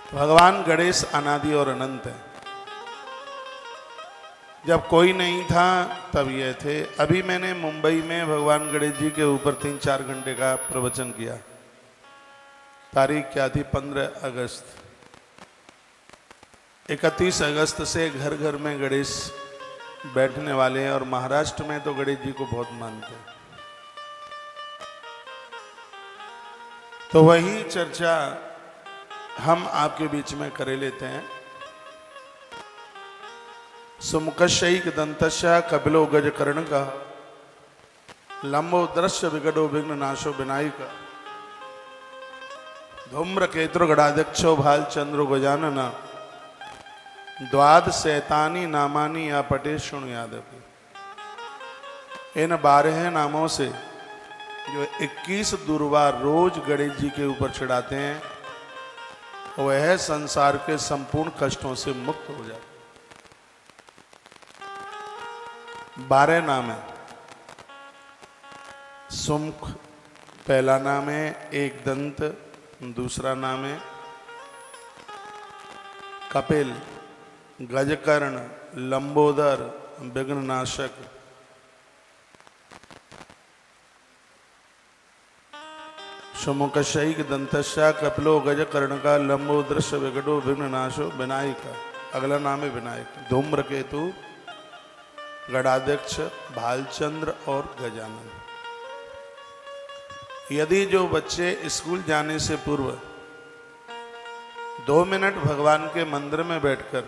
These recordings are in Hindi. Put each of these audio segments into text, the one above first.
भगवान गणेश अनादि और अनंत है। जब कोई नहीं था तब ये थे। अभी मैंने मुंबई में भगवान गणेश जी के ऊपर 3-4 घंटे का प्रवचन किया। तारीख क्या थी? 15 अगस्त। 31 अगस्त से घर घर में गणेश बैठने वाले हैं और महाराष्ट्र में तो गणेश जी को बहुत मानते हैं। तो वही चर्चा हम आपके बीच में करे लेते हैं। सुमुखशैक दंतस्य कपिलो गज कर्ण का लंबो दृश्य विगडो विघ्न नाशो विनायक धूम्र केतुर गणाध्यक्षो भाल चंद्रो गजानन द्वाद शैतानी नामानी या पटे शुण यादव। इन 12 नामों से जो 21 दुर्वा रोज गणेश जी के ऊपर चढ़ाते हैं वह संसार के संपूर्ण कष्टों से मुक्त हो जाते। 12 नाम है। सुमुख पहला नाम है, एक दंत दूसरा नाम है, कपिल, गजकर्ण, लंबोदर, विघ्ननाशक, सुमुखशैक दंतस्य कपिलो गजकर्ण का लंबो दृश्य विकटो विघ्ननाशो विनायक। अगला नाम है विनायक। धूम्रकेतु, गणाध्यक्ष, भालचंद्र और गजानन। यदि जो बच्चे स्कूल जाने से पूर्व 2 मिनट भगवान के मंदिर में बैठकर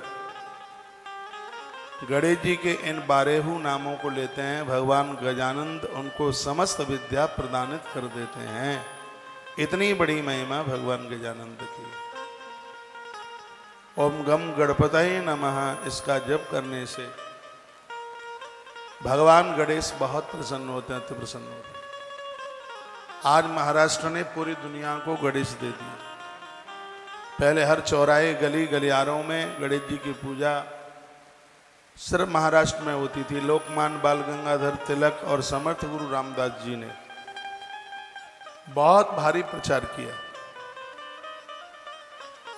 गणेश जी के इन 12 नामों को लेते हैं, भगवान गजानंद उनको समस्त विद्या प्रदानित कर देते हैं। इतनी बड़ी महिमा भगवान गजानंद की। ओम गम गणपतये नमः इसका जप करने से भगवान गणेश बहुत प्रसन्न होते हैं, अति प्रसन्न होते हैं। आज महाराष्ट्र ने पूरी दुनिया को गणेश दे दिया। पहले हर चौराहे गली गलियारों में गणेश जी की पूजा सिर्फ महाराष्ट्र में होती थी। लोकमान्य बाल गंगाधर तिलक और समर्थ गुरु रामदास जी ने बहुत भारी प्रचार किया।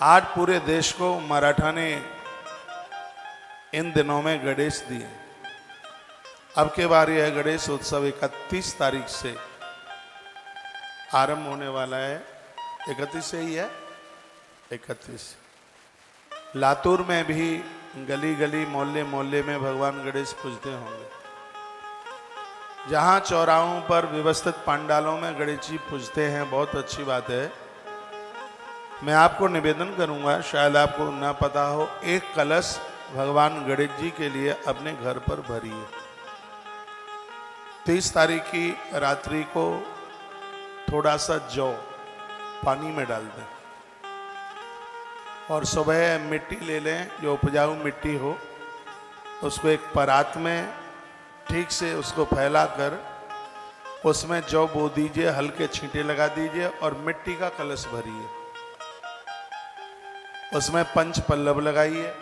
आज पूरे देश को मराठा ने इन दिनों में गणेश दिए। अब के बार यह गणेश उत्सव 31 तारीख से आरंभ होने वाला है। 31 से ही है, 31। लातूर में भी गली गली मोहल्ले मोहल्ले में भगवान गणेश पूजते होंगे। जहाँ चौराहों पर व्यवस्थित पंडालों में गणेश जी पूजते हैं, बहुत अच्छी बात है। मैं आपको निवेदन करूंगा, शायद आपको ना पता हो, एक कलश भगवान गणेश जी के लिए अपने घर पर भरिए। 30 तारीख की रात्रि को थोड़ा सा जौ पानी में डाल दें और सुबह मिट्टी ले लें, जो उपजाऊ मिट्टी हो, उसको एक परात में ठीक से उसको फैलाकर उसमें जौ बो दीजिए, हल्के छींटे लगा दीजिए और मिट्टी का कलश भरिए। उसमें पंच पल्लव लगाइए,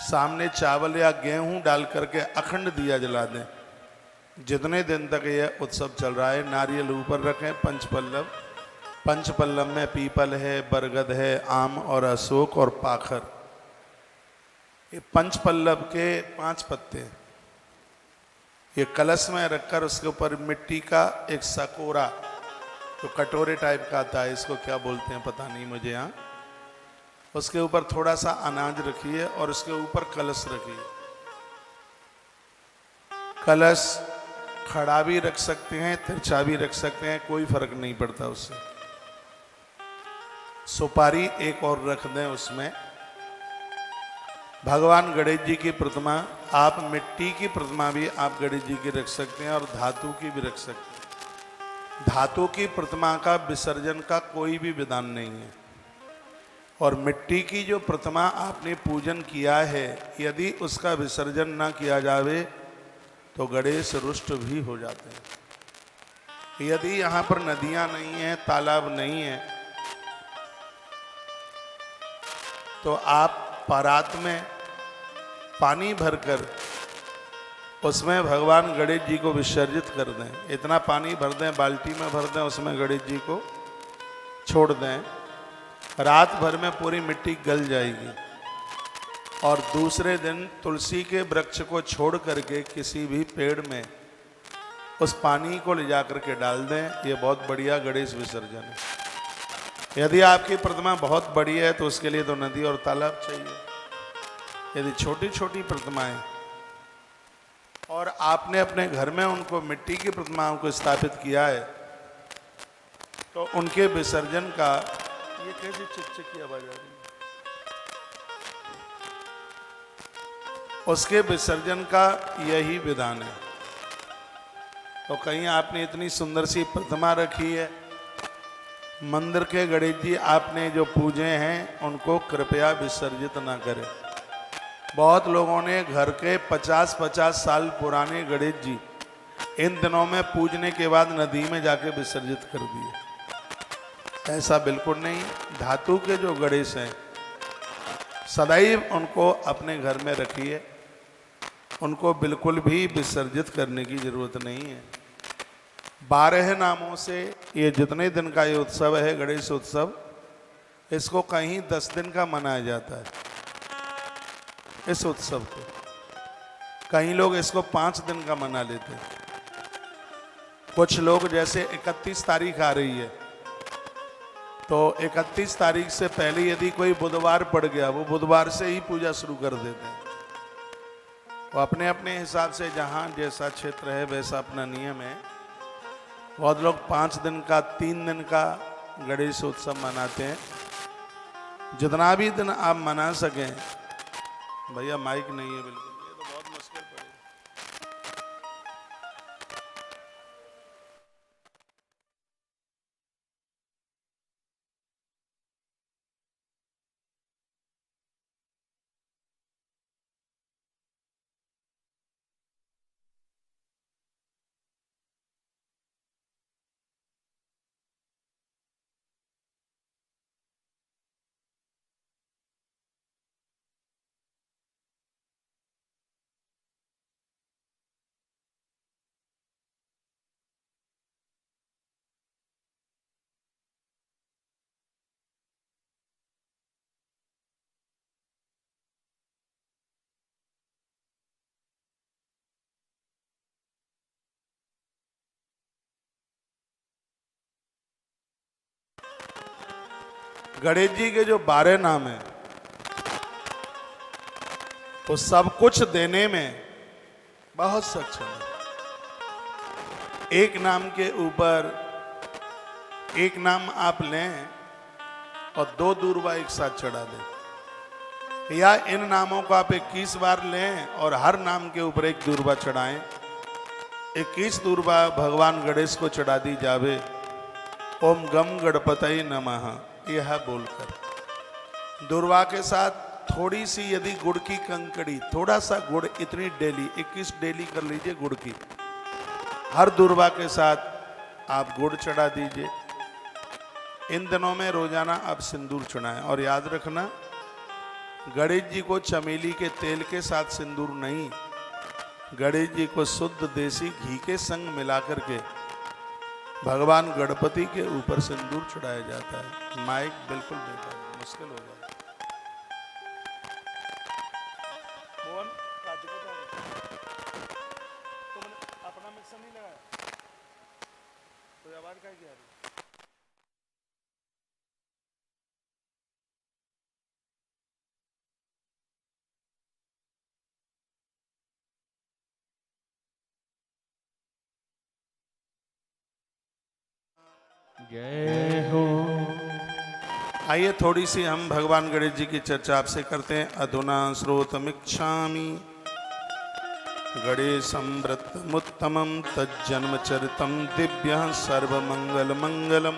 सामने चावल या गेहूं डाल करके अखंड दिया जला दें। जितने दिन तक यह उत्सव चल रहा है, नारियल ऊपर रखें, पंच पल्लव में पीपल है, बरगद है, आम और अशोक और पाखर। ये पंच पल्लव के 5 पत्ते ये कलश में रखकर उसके ऊपर मिट्टी का एक सकोरा, जो कटोरे टाइप का आता है, इसको क्या बोलते हैं पता नहीं मुझे। यहाँ उसके ऊपर थोड़ा सा अनाज रखिए और उसके ऊपर कलश रखिए। कलश खड़ा भी रख सकते हैं, तिरछा भी रख सकते हैं, कोई फर्क नहीं पड़ता उससे। सुपारी एक और रख दें उसमें। भगवान गणेश जी की प्रतिमा, आप मिट्टी की प्रतिमा भी आप गणेश जी की रख सकते हैं और धातु की भी रख सकते हैं। धातु की प्रतिमा का विसर्जन का कोई भी विधान नहीं है। और मिट्टी की जो प्रतिमा आपने पूजन किया है, यदि उसका विसर्जन ना किया जावे तो गणेश रुष्ट भी हो जाते हैं। यदि यहाँ पर नदियाँ नहीं हैं, तालाब नहीं है, तो आप परात में पानी भरकर उसमें भगवान गणेश जी को विसर्जित कर दें। इतना पानी भर दें, बाल्टी में भर दें, उसमें गणेश जी को छोड़ दें रात भर में पूरी मिट्टी गल जाएगी और दूसरे दिन तुलसी के वृक्ष को छोड़ करके किसी भी पेड़ में उस पानी को ले जाकर के डाल दें। ये बहुत बढ़िया गणेश विसर्जन है। यदि आपकी प्रतिमा बहुत बड़ी है तो उसके लिए तो नदी और तालाब चाहिए। यदि छोटी छोटी प्रतिमाएं और आपने अपने घर में उनको मिट्टी की प्रतिमाओं को स्थापित किया है तो उनके विसर्जन का, ये कैसी चिकचिक की आवाज आ रही है, उसके विसर्जन का यही विधान है। तो कहीं आपने इतनी सुंदर सी प्रतिमा रखी है, मंदिर के गणेश जी आपने जो पूजे हैं उनको कृपया विसर्जित ना करें। बहुत लोगों ने घर के 50-50 साल पुराने गणेश जी इन दिनों में पूजने के बाद नदी में जाके विसर्जित कर दिए। ऐसा बिल्कुल नहीं। धातु के जो गणेश हैं सदैव उनको अपने घर में रखिए, उनको बिल्कुल भी विसर्जित करने की जरूरत नहीं है। 12 नामों से ये जितने दिन का ये उत्सव है गणेश उत्सव, इसको कहीं 10 दिन का मनाया जाता है। इस उत्सव को कहीं लोग इसको 5 दिन का मना लेते हैं। कुछ लोग जैसे 31 तारीख आ रही है तो 31 तारीख से पहले यदि कोई बुधवार पड़ गया, वो बुधवार से ही पूजा शुरू कर देते हैं। वो अपने अपने हिसाब से जहाँ जैसा क्षेत्र है वैसा अपना नियम है। बहुत लोग 5 दिन का 3 दिन का गणेश उत्सव मनाते हैं। जितना भी दिन आप मना सकें। भैया माइक नहीं है बिल्कुल, ये तो बहुत मुश्किल पड़ेगा। गणेश जी के जो 12 नाम हैं वो सब कुछ देने में बहुत सक्षम है। एक नाम के ऊपर एक नाम आप लें और 2 दूर्वा एक साथ चढ़ा दें, या इन नामों को आप 21 बार लें और हर नाम के ऊपर एक दूर्वा चढ़ाएं। 21 दूर्वा भगवान गणेश को चढ़ा दी जावे। ओम गम गणपतये नमः यह बोलकर दूर्वा के साथ थोड़ी सी यदि गुड़ की कंकड़ी, थोड़ा सा गुड़, इतनी डेली 21 डेली कर लीजिए गुड़ की। हर दूर्वा के साथ आप गुड़ चढ़ा दीजिए। इन दिनों में रोजाना आप सिंदूर चढ़ाएं। और याद रखना, गणेश जी को चमेली के तेल के साथ सिंदूर नहीं, गणेश जी को शुद्ध देसी घी के संग मिलाकर के भगवान गणपति के ऊपर सिंदूर चढ़ाया जाता है। माइक बिल्कुल बेकार, मुश्किल हो जाए। मोहन काजू को तुमने अपना मिक्सर नहीं लगाया तो आवाज क्या आ रही? जय हो। आइए थोड़ी सी हम भगवान गणेश जी की चर्चा आपसे करते हैं। अधुना श्रोतमिच्छामि गणेशं व्रतमुत्तमं तज्जन्मचरितं दिव्यं सर्वमंगल मंगलम।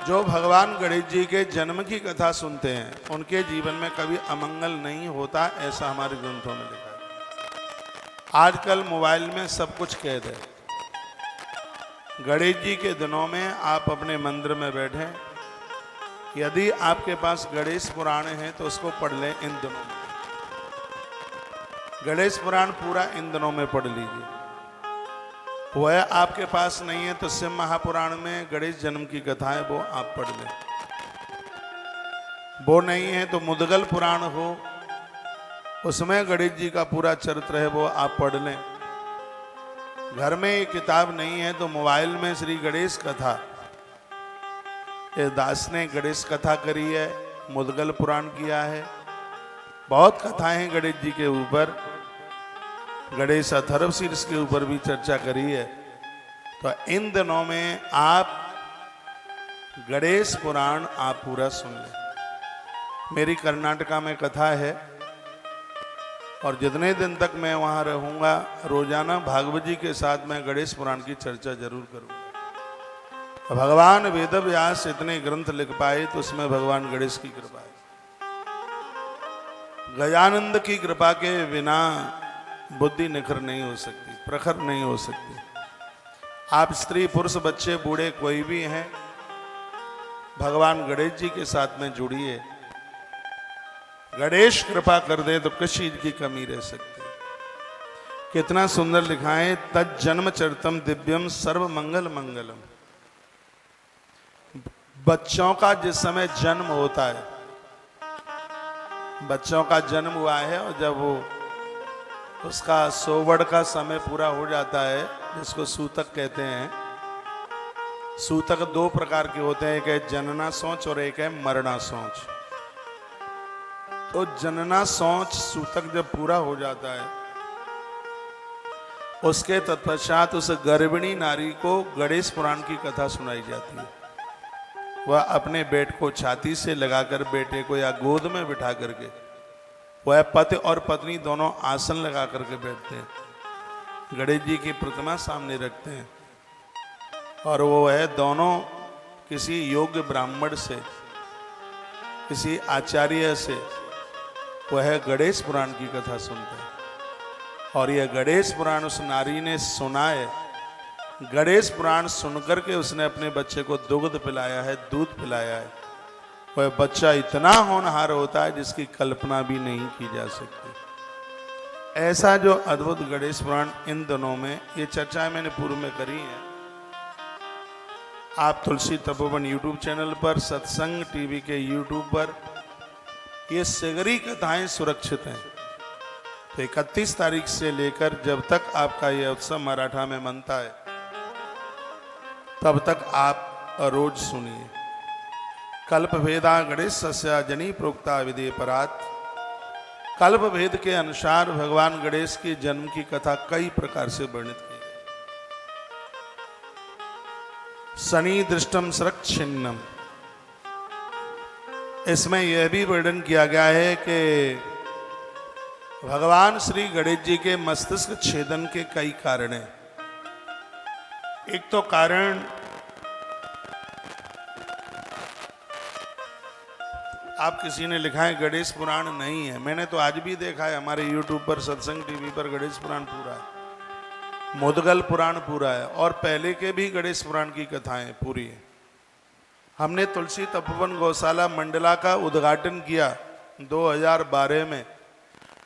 जो भगवान गणेश जी के जन्म की कथा सुनते हैं उनके जीवन में कभी अमंगल नहीं होता, ऐसा हमारे ग्रंथों में लिखा है। आजकल मोबाइल में सब कुछ कैद है। गणेश जी के दिनों में आप अपने मंदिर में बैठें, यदि आपके पास गणेश पुराण है तो उसको पढ़ लें इन दिनों में। गणेश पुराण पूरा इन दिनों में पढ़ लीजिए। वह आपके पास नहीं है तो शिव महापुराण में गणेश जन्म की कथा है, वो आप पढ़ लें। वो नहीं है तो मुद्गल पुराण हो, उसमें गणेश जी का पूरा चरित्र है, वो आप पढ़ लें। घर में ये किताब नहीं है तो मोबाइल में श्री गणेश कथा, ये दास ने गणेश कथा करी है, मुद्गल पुराण किया है, बहुत कथाएं हैं गणेश जी के ऊपर। गणेश अथर्वशीर्ष के ऊपर भी चर्चा करी है। तो इन दिनों में आप गणेश पुराण आप पूरा सुन लें। मेरी कर्नाटका में कथा है और जितने दिन तक मैं वहाँ रहूँगा रोजाना भागवत जी के साथ मैं गणेश पुराण की चर्चा जरूर करूँगा। भगवान वेद व्यास इतने ग्रंथ लिख पाए तो उसमें भगवान गणेश की कृपा है। गजानंद की कृपा के बिना बुद्धि निखर नहीं हो सकती, प्रखर नहीं हो सकती। आप स्त्री पुरुष बच्चे बूढ़े कोई भी हैं, भगवान गणेश जी के साथ में जुड़िए। गणेश कृपा कर दे तो किस चीज की कमी रह सकती है। कितना सुंदर लिखा है, तज्जन्म चरितम दिव्यम सर्व मंगल मंगलम। बच्चों का जिस समय जन्म होता है, बच्चों का जन्म हुआ है और जब वो उसका सोवड़ का समय पूरा हो जाता है, जिसको सूतक कहते हैं। सूतक दो प्रकार के होते हैं, एक है जनना सोच और एक है मरना सोच। तो जनना सोच सूतक जब पूरा हो जाता है, उसके तत्पश्चात उस गर्भिणी नारी को गणेश पुराण की कथा सुनाई जाती है। वह अपने बेटे को छाती से लगाकर बेटे को या गोद में बिठा करके, वह पति और पत्नी दोनों आसन लगा करके बैठते हैं, गणेश जी की प्रतिमा सामने रखते हैं और वो है दोनों किसी योग्य ब्राह्मण से, किसी आचार्य से वह गणेश पुराण की कथा सुनते हैं। और यह गणेश पुराण उस नारी ने सुना है। गणेश पुराण सुनकर के उसने अपने बच्चे को दुग्ध पिलाया है, दूध पिलाया है। वह बच्चा इतना होनहार होता है जिसकी कल्पना भी नहीं की जा सकती। ऐसा जो अद्भुत गणेश पुराण इन दिनों में, ये चर्चाएं मैंने पूर्व में करी हैं। आप तुलसी तपोवन यूट्यूब चैनल पर, सत्संग टीवी के यूट्यूब पर ये सगरी कथाएं सुरक्षित हैं। तो 31 तारीख से लेकर जब तक आपका यह उत्सव मराठा में मनता है, तब तक आप रोज सुनिए। कल्प भेदा गणेश सस्या जनी प्रोक्ता विधि परात। कल्प भेद के अनुसार भगवान गणेश के जन्म की कथा कई प्रकार से वर्णित की गई। शनि दृष्टम सरक छिन्नम, इसमें यह भी वर्णन किया गया है कि भगवान श्री गणेश जी के मस्तिष्क छेदन के कई कारण हैं। एक तो कारण आप किसी ने लिखा है गणेश पुराण नहीं है। मैंने तो आज भी देखा है हमारे YouTube पर, सत्संग टीवी पर गणेश पुराण पूरा है, मुद्गल पुराण पूरा है और पहले के भी गणेश पुराण की कथाएं पूरी है। हमने तुलसी तपोवन गौशाला मंडला का उद्घाटन किया 2012 में,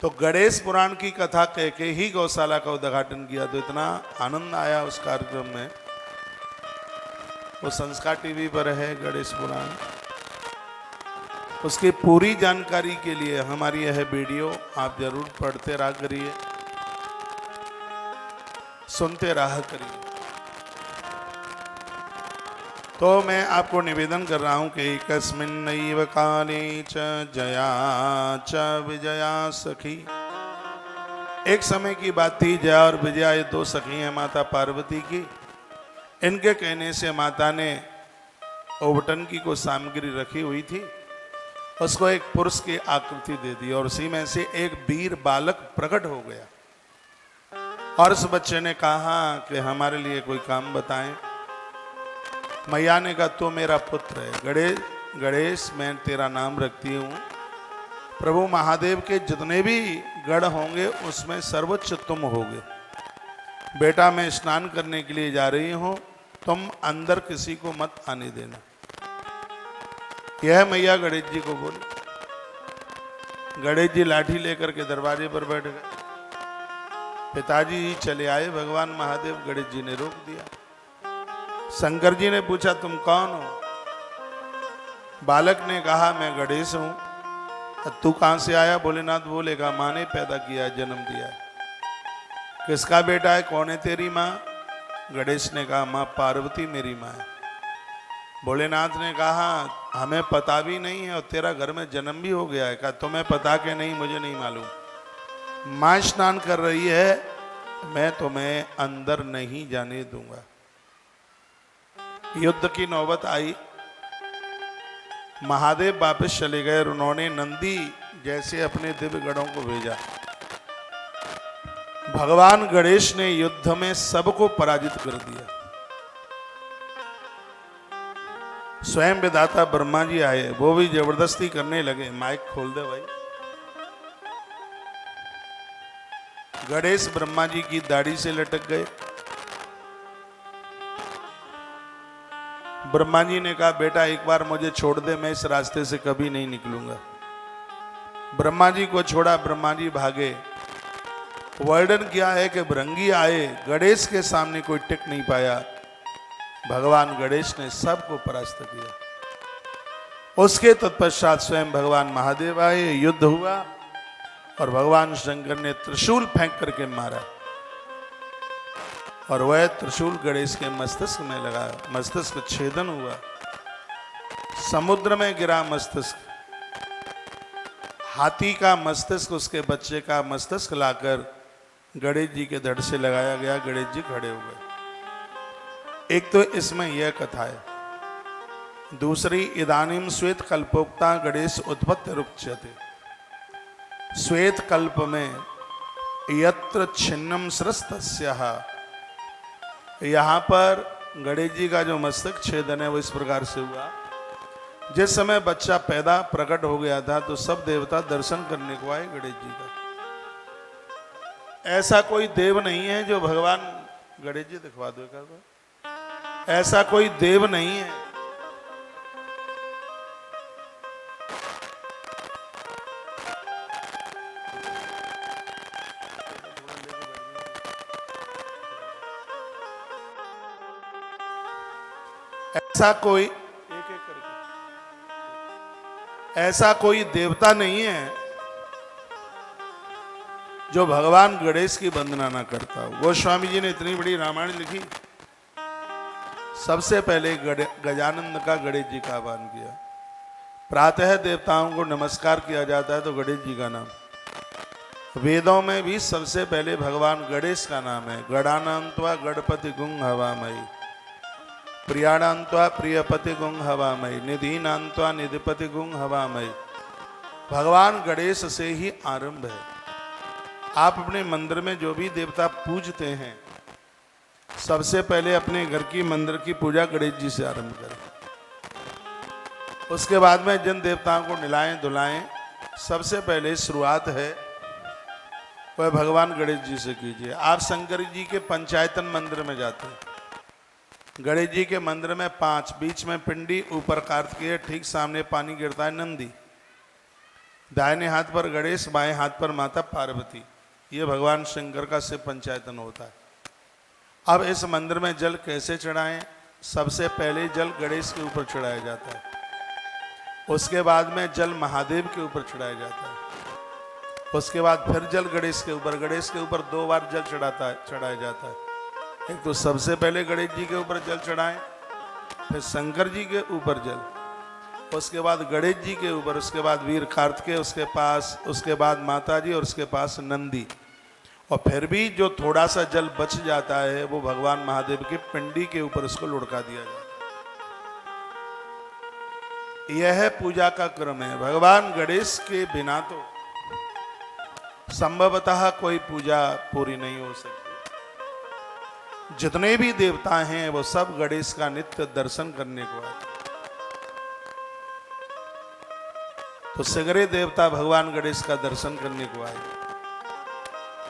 तो गणेश पुराण की कथा कह के ही गौशाला का उद्घाटन किया। तो इतना आनंद आया उस कार्यक्रम में। वो संस्कार टीवी पर है गणेश पुराण। उसकी पूरी जानकारी के लिए हमारी यह वीडियो आप जरूर पढ़ते रहा करिए, सुनते रहा करिए। तो मैं आपको निवेदन कर रहा हूं कि एकस्मिन्नैव काले च जया च विजया सखी। एक समय की बात थी, जया और विजया ये दो सखी हैं माता पार्वती की। इनके कहने से माता ने ओवटन की कोई सामग्री रखी हुई थी, उसको एक पुरुष की आकृति दे दी और उसी में से एक वीर बालक प्रकट हो गया। और उस बच्चे ने कहा कि हमारे लिए कोई काम बताएं। मैया ने कहा तो मेरा पुत्र है गणेश, मैं तेरा नाम रखती हूँ। प्रभु महादेव के जितने भी गढ़ होंगे उसमें सर्वोच्च तुम होगे। बेटा मैं स्नान करने के लिए जा रही हूँ, तुम अंदर किसी को मत आने देना। यह मैया गणेश जी को बोली। गणेश जी लाठी लेकर के दरवाजे पर बैठ गए। पिताजी चले आए, भगवान महादेव, गणेश जी ने रोक दिया। शंकर जी ने पूछा तुम कौन हो? बालक ने कहा मैं गणेश हूं। तू कहां से आया? भोलेनाथ बोलेगा माँ ने पैदा किया, जन्म दिया। किसका बेटा है? कौन है तेरी माँ? गणेश ने कहा माँ पार्वती मेरी माँ है। भोलेनाथ ने कहा हमें पता भी नहीं है और तेरा घर में जन्म भी हो गया है। कहा तुम्हें पता कि नहीं? मुझे नहीं मालूम। माँ स्नान कर रही है, मैं तुम्हें अंदर नहीं जाने दूंगा। युद्ध की नौबत आई, महादेव वापस चले गए और उन्होंने नंदी जैसे अपने दिव्य गणों को भेजा। भगवान गणेश ने युद्ध में सबको पराजित कर दिया। स्वयं विधाता ब्रह्मा जी आए, वो भी जबरदस्ती करने लगे। माइक खोल दे भाई। गणेश ब्रह्मा जी की दाढ़ी से लटक गए। ब्रह्मा जी ने कहा बेटा एक बार मुझे छोड़ दे, मैं इस रास्ते से कभी नहीं निकलूंगा। ब्रह्मा जी को छोड़ा, ब्रह्मा जी भागे। वर्णन किया है कि भृंगी आए, गणेश के सामने कोई टिक नहीं पाया। भगवान गणेश ने सबको परास्त किया। उसके तत्पश्चात स्वयं भगवान महादेव आए, युद्ध हुआ और भगवान शंकर ने त्रिशूल फेंक करके मारा और वह त्रिशूल गणेश के मस्तिष्क में लगा। मस्तिष्क छेदन हुआ, समुद्र में गिरा मस्तिष्क। हाथी का मस्तिष्क, उसके बच्चे का मस्तिष्क लाकर गणेश जी के धड़ से लगाया गया। गणेश जी खड़े हो गए। एक तो इसमें यह कथा है। दूसरी, इदानीम श्वेत कल्पोक्ता गणेश उत्पत्ति रुच्यते। श्वेत कल्प में यत्र छिन्नम सरस्तस्यः, यहां पर गणेश जी का जो मस्तक छेदन है वो इस प्रकार से हुआ। जिस समय बच्चा पैदा प्रकट हो गया था तो सब देवता दर्शन करने को आए गणेश जी का। ऐसा कोई देव नहीं है जो भगवान गणेश जी दिखवा दो एक बार। ऐसा कोई देव नहीं है। ऐसा कोई देवता नहीं है जो भगवान गणेश की वंदना ना करता हो। गोस्वामी जी ने इतनी बड़ी रामायण लिखी। सबसे पहले गजानंद का गणेश जी का आह्वान किया। प्रातः देवताओं को नमस्कार किया जाता है तो गणेश जी का नाम। वेदों में भी सबसे पहले भगवान गणेश का नाम है। गणानांत्वा गणपति गुंग हवामयी, प्रियाणांत्वा प्रियपति गुंग हवामयी, निधिनांत्वा निधिपति गुंग हवामयी। भगवान गणेश से ही आरंभ है। आप अपने मंदिर में जो भी देवता पूजते हैं, सबसे पहले अपने घर की मंदिर की पूजा गणेश जी से आरंभ करें। उसके बाद में जिन देवताओं को निलाएं धुलाएं, सबसे पहले शुरुआत है वह भगवान गणेश जी से कीजिए। आप शंकर जी के पंचायतन मंदिर में जाते हैं। गणेश जी के मंदिर में 5, बीच में पिंडी, ऊपर कार्तिकेय, ठीक सामने पानी गिरता है नंदी। दाहिने हाथ पर गणेश, बाएं हाथ पर माता पार्वती। ये भगवान शंकर का शिव पंचायतन होता है। अब इस मंदिर में जल कैसे चढ़ाएं? सबसे पहले जल गणेश के ऊपर चढ़ाया जाता है। उसके बाद में जल महादेव के ऊपर चढ़ाया जाता है। उसके बाद फिर जल गणेश के ऊपर। गणेश के ऊपर 2 बार जल चढ़ाया जाता है। एक तो सबसे पहले गणेश जी के ऊपर जल चढ़ाएं, फिर शंकर जी के ऊपर जल, उसके बाद गणेश जी के ऊपर, उसके बाद वीर कार्तिकेय उसके पास, उसके बाद माता जी और उसके पास नंदी। और फिर भी जो थोड़ा सा जल बच जाता है वो भगवान महादेव के पिंडी के ऊपर उसको लुढ़का दिया जाता है। यह पूजा का क्रम है। भगवान गणेश के बिना तो संभवतः कोई पूजा पूरी नहीं हो सकती। जितने भी देवता हैं वो सब गणेश का नित्य दर्शन करने को आते। तो सगरे देवता भगवान गणेश का दर्शन करने को आए।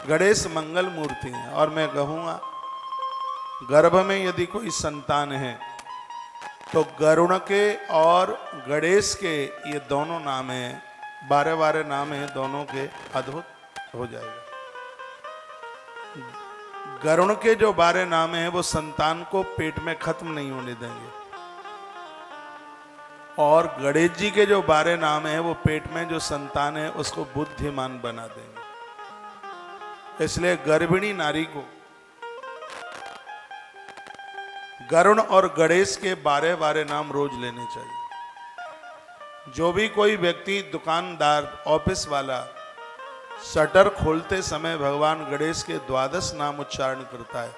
गणेश मंगल मूर्ति है। और मैं कहूंगा, गर्भ में यदि कोई संतान है तो गरुण के और गणेश के ये दोनों नाम हैं, 12 नाम हैं, दोनों के अद्भुत हो जाएगा। गरुण के जो 12 नाम हैं वो संतान को पेट में खत्म नहीं होने देंगे। और गणेश जी के जो 12 नाम है वो पेट में जो संतान है उसको बुद्धिमान बना देंगे। इसलिए गर्भिणी नारी को गरुण और गणेश के 12 नाम रोज लेने चाहिए। जो भी कोई व्यक्ति, दुकानदार, ऑफिस वाला शटर खोलते समय भगवान गणेश के 12 नाम उच्चारण करता है,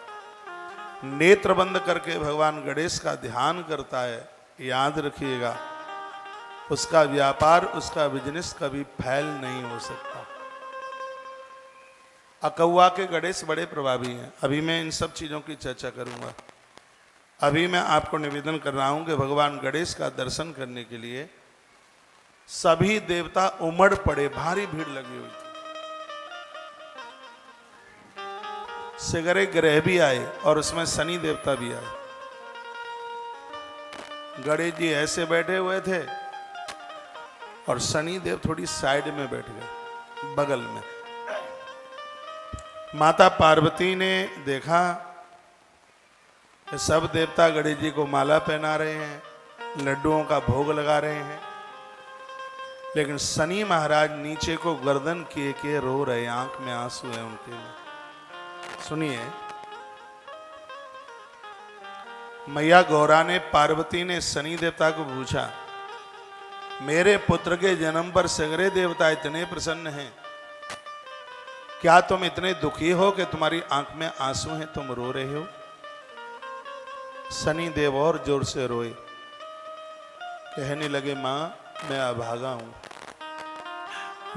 नेत्र बंद करके भगवान गणेश का ध्यान करता है, याद रखिएगा उसका व्यापार, उसका बिजनेस कभी फेल नहीं हो सकता। अकौआ के गणेश बड़े प्रभावी हैं। अभी मैं इन सब चीजों की चर्चा करूंगा। अभी मैं आपको निवेदन कर रहा हूं कि भगवान गणेश का दर्शन करने के लिए सभी देवता उमड़ पड़े, भारी भीड़ लगी हुई थी। सिगरे ग्रह भी आए और उसमें शनि देवता भी आए। गणेश जी ऐसे बैठे हुए थे और शनि देव थोड़ी साइड में बैठ गए, बगल में। माता पार्वती ने देखा कि सब देवता गणेश जी को माला पहना रहे हैं, लड्डुओं का भोग लगा रहे हैं, लेकिन शनि महाराज नीचे को गर्दन किए के रो रहे, आंख में आंसू है उनके में। सुनिए, मैया गौरा ने, पार्वती ने शनि देवता को पूछा, मेरे पुत्र के जन्म पर सगरे देवता इतने प्रसन्न हैं, क्या तुम इतने दुखी हो कि तुम्हारी आंख में आंसू हैं, तुम रो रहे हो? शनि देव और जोर से रोए, कहने लगे, मां मैं अभागा हूं,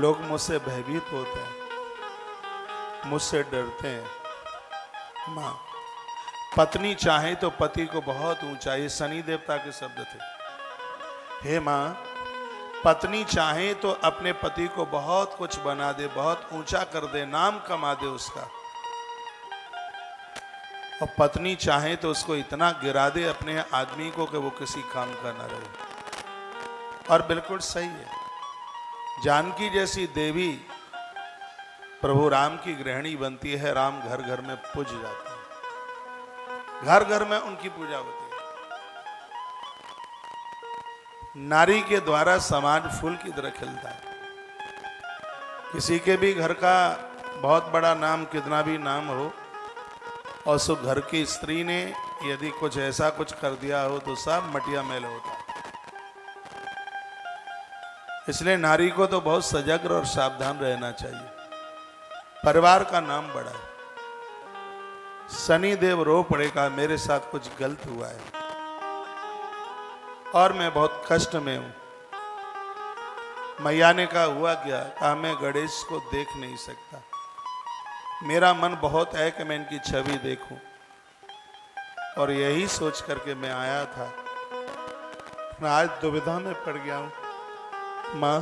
लोग मुझसे भयभीत होते हैं, मुझसे डरते हैं। मां, पत्नी चाहे तो पति को बहुत ऊंचा, ये शनि देवता के शब्द थे। हे मां, पत्नी चाहे तो अपने पति को बहुत कुछ बना दे, बहुत ऊंचा कर दे, नाम कमा दे उसका, और पत्नी चाहे तो उसको इतना गिरा दे अपने आदमी को कि वो किसी काम का ना रहे। और बिल्कुल सही है। जानकी जैसी देवी प्रभु राम की गृहिणी बनती है, राम घर घर में पूज जाते हैं, घर घर में उनकी पूजा होती है। नारी के द्वारा समाज फूल की तरह खिलता है। किसी के भी घर का बहुत बड़ा नाम, कितना भी नाम हो, और सो घर की स्त्री ने यदि कुछ ऐसा कुछ कर दिया हो तो सब मटिया मेल होता है। इसलिए नारी को तो बहुत सजग और सावधान रहना चाहिए। परिवार का नाम बड़ा है। शनि देव रो पड़ेगा, मेरे साथ कुछ गलत हुआ है और मैं बहुत कष्ट में हूं। मैया ने कहा, हुआ क्या? कहा, मैं गणेश को देख नहीं सकता, मेरा मन बहुत है कि मैं इनकी छवि देखूं, और यही सोच करके मैं आया था। मैं आज दुविधा में पड़ गया हूं। मां,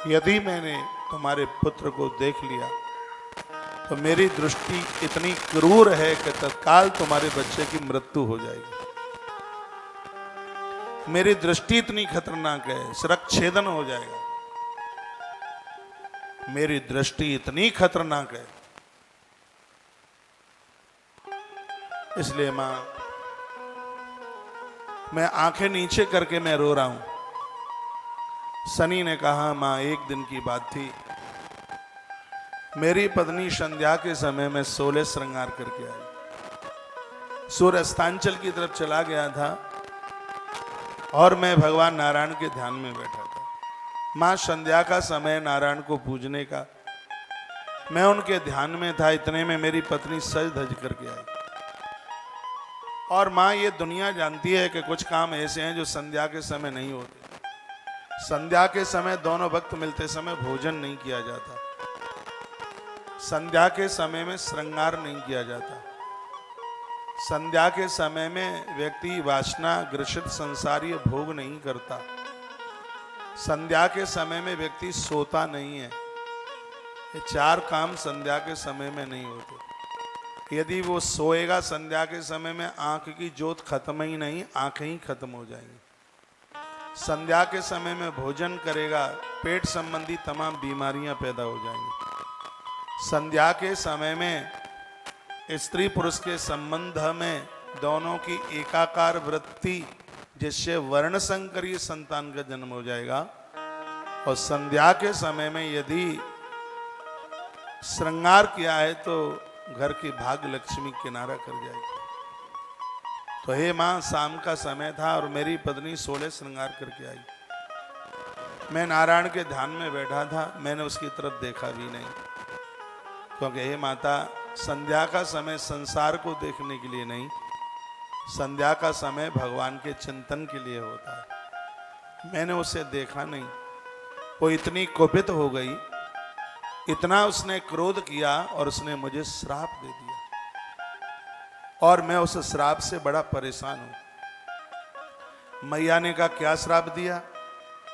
यदि मैंने तुम्हारे पुत्र को देख लिया तो मेरी दृष्टि इतनी क्रूर है कि तत्काल तुम्हारे बच्चे की मृत्यु हो जाएगी। मेरी दृष्टि इतनी खतरनाक है, शिरच्छेदन हो जाएगा। मेरी दृष्टि इतनी खतरनाक है। इसलिए मां, मैं आंखें नीचे करके मैं रो रहा हूं। शनि ने कहा, मां एक दिन की बात थी, मेरी पत्नी संध्या के समय में 16 श्रृंगार करके आई। सूर्य अस्तांचल की तरफ चला गया था और मैं भगवान नारायण के ध्यान में बैठा था। मां संध्या का समय नारायण को पूजने का, मैं उनके ध्यान में था। इतने में मेरी पत्नी सज धज करके आई। और मां, ये दुनिया जानती है कि कुछ काम ऐसे हैं जो संध्या के समय नहीं होते। संध्या के समय दोनों वक्त मिलते समय भोजन नहीं किया जाता। संध्या के समय में श्रृंगार नहीं किया जाता। संध्या के समय में व्यक्ति वासना ग्रसित संसारीय भोग नहीं करता। संध्या के समय में व्यक्ति सोता नहीं है। ये 4 काम संध्या के समय में नहीं होते। यदि वो सोएगा संध्या के समय में, आंख की ज्योत खत्म ही नहीं, आंखें ही खत्म हो जाएंगी। संध्या के समय में भोजन करेगा, पेट संबंधी तमाम बीमारियां पैदा हो जाएंगी। संध्या के समय में स्त्री पुरुष के संबंध में दोनों की एकाकार वृत्ति जिससे वर्ण संकरीय संतान का जन्म हो जाएगा। और संध्या के समय में यदि श्रृंगार किया है तो घर की भाग्य लक्ष्मी किनारा कर जाएगी। तो हे मां, शाम का समय था और मेरी पत्नी 16 श्रृंगार करके आई। मैं नारायण के ध्यान में बैठा था, मैंने उसकी तरफ देखा भी नहीं, क्योंकि हे माता, संध्या का समय संसार को देखने के लिए नहीं, संध्या का समय भगवान के चिंतन के लिए होता है। मैंने उसे देखा नहीं। वो इतनी कुपित हो गई, इतना उसने क्रोध किया और उसने मुझे श्राप दे दिया, और मैं उस श्राप से बड़ा परेशान हूं। मैया ने कहा क्या श्राप दिया?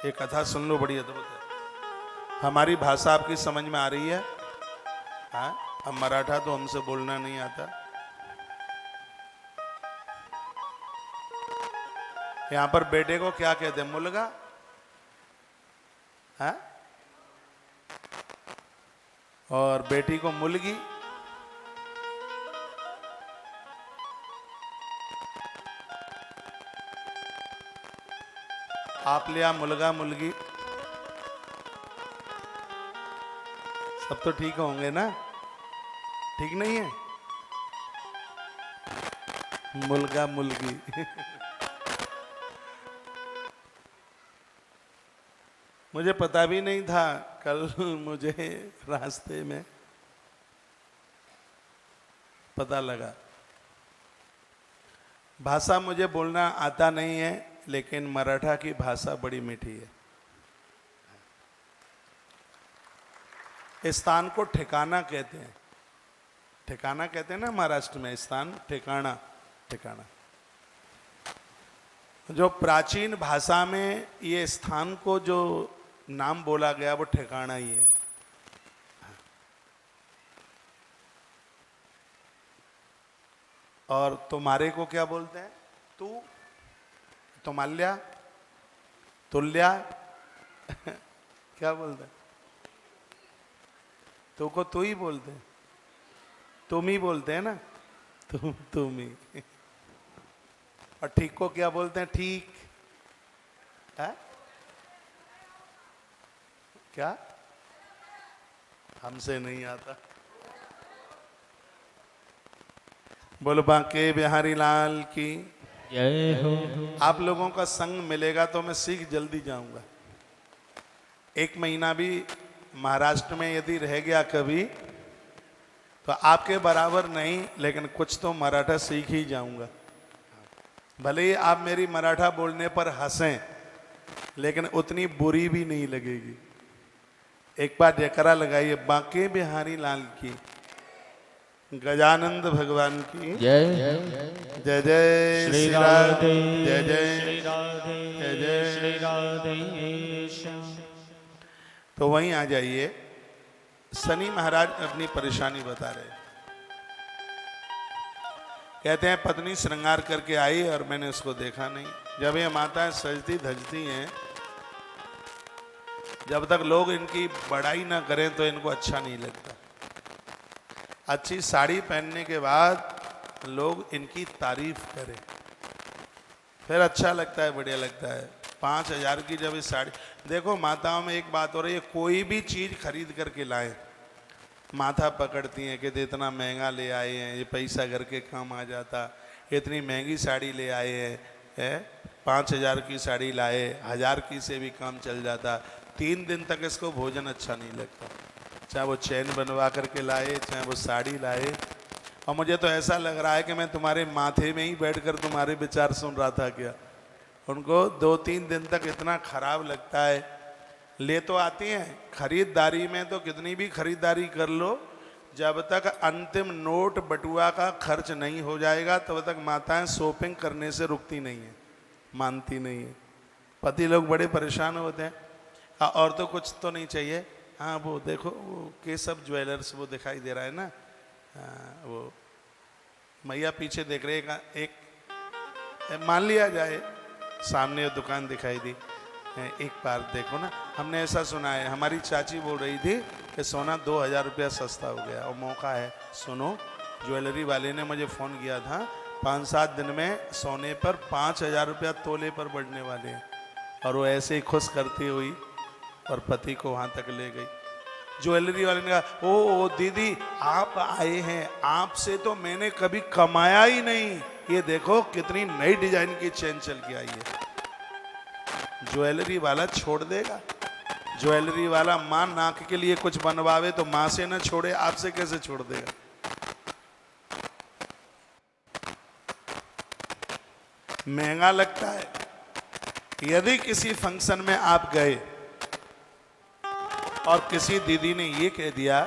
एक कथा सुन लो, बड़ी अद्भुत है। हमारी भाषा आपकी समझ में आ रही है? हाँ, अब मराठा तो हमसे बोलना नहीं आता। यहां पर बेटे को क्या कहते हैं? मुलगा? हाँ? और बेटी को मुलगी? आप लिया मुलगा मुलगी, सब तो ठीक होंगे ना? ठीक नहीं है? मुलगा मुलगी मुझे पता भी नहीं था, कल मुझे रास्ते में पता लगा। भाषा मुझे बोलना आता नहीं है, लेकिन मराठा की भाषा बड़ी मीठी है। इस स्थान को ठिकाना कहते हैं। ठिकाना कहते हैं ना महाराष्ट्र में, स्थान ठिकाना, ठिकाना। जो प्राचीन भाषा में ये स्थान को जो नाम बोला गया वो ठिकाना ही है। और तुम्हारे को क्या बोलते हैं? तू, तुमाल्या, तुल्या क्या बोलते हैं? तू को तू ही बोलते हैं, तुम ही बोलते हैं ना, तुम ही। और ठीक को क्या बोलते हैं? ठीक है? क्या? हमसे नहीं आता। बोलो बांके बिहारी लाल की जय हो। आप लोगों का संग मिलेगा तो मैं सीख जल्दी जाऊंगा। एक महीना भी महाराष्ट्र में यदि रह गया कभी, तो आपके बराबर नहीं, लेकिन कुछ तो मराठा सीख ही जाऊंगा। भले ही आप मेरी मराठा बोलने पर हंसें, लेकिन उतनी बुरी भी नहीं लगेगी। एक बार जयकारा लगाइए, बांके बिहारी लाल की, गजानंद भगवान की जय जय जय श्री श्री राधे, राधे, जय जय श्री राधे, जय जय। श्री राधे श्याम। तो वहीं आ जाइए। शनि महाराज अपनी परेशानी बता रहे। कहते हैं पत्नी श्रृंगार करके आई और मैंने उसको देखा नहीं। जब ये माताएं सजती धजती हैं, जब तक लोग इनकी बड़ाई ना करें तो इनको अच्छा नहीं लगता। अच्छी साड़ी पहनने के बाद लोग इनकी तारीफ करें, फिर अच्छा लगता है, बढ़िया लगता है। 5,000 की जब इस साड़ी, देखो माताओं में एक बात हो रही है, कोई भी चीज़ खरीद करके लाएं, माथा पकड़ती हैं कि इतना महंगा ले आए हैं, ये पैसा घर के काम आ जाता, इतनी महंगी साड़ी ले आए हैं, 5,000 की साड़ी लाए, 1,000 की से भी काम चल जाता। 3 दिन तक इसको भोजन अच्छा नहीं लगता, चाहे वो चैन बनवा करके लाए, चाहे वो साड़ी लाए। और मुझे तो ऐसा लग रहा है कि मैं तुम्हारे माथे में ही बैठकर तुम्हारे विचार सुन रहा था क्या। उनको 2-3 दिन तक इतना खराब लगता है। ले तो आती हैं, खरीदारी में तो कितनी भी खरीदारी कर लो, जब तक अंतिम नोट बटुआ का खर्च नहीं हो जाएगा तब तक माताएं शॉपिंग करने से रुकती नहीं है, मानती नहीं है। पति लोग बड़े परेशान होते हैं। और तो कुछ तो नहीं चाहिए। हाँ वो देखो, वो केशव ज्वेलर्स वो दिखाई दे रहा है ना, वो मैया पीछे देख रहे एक मान लिया जाए सामने दुकान दिखाई दी, एक बार देखो ना। हमने ऐसा सुना है, हमारी चाची बोल रही थी कि सोना 2,000 रुपया सस्ता हो गया। और मौका है, सुनो, ज्वेलरी वाले ने मुझे फ़ोन किया था 5-7 दिन में सोने पर 5,000 रुपया तोले पर बढ़ने वाले हैं। और वो ऐसे ही खुश करती हुई और पति को वहां तक ले गई। ज्वेलरी वाले ने कहा, ओ दीदी आप आए हैं, आपसे तो मैंने कभी कमाया ही नहीं, ये देखो कितनी नई डिजाइन की चेन चल के आई है। ज्वेलरी वाला छोड़ देगा? ज्वेलरी वाला मां नाक के लिए कुछ बनवावे तो मां से न छोड़े, आपसे कैसे छोड़ देगा? महंगा लगता है। यदि किसी फंक्शन में आप गए और किसी दीदी ने ये कह दिया,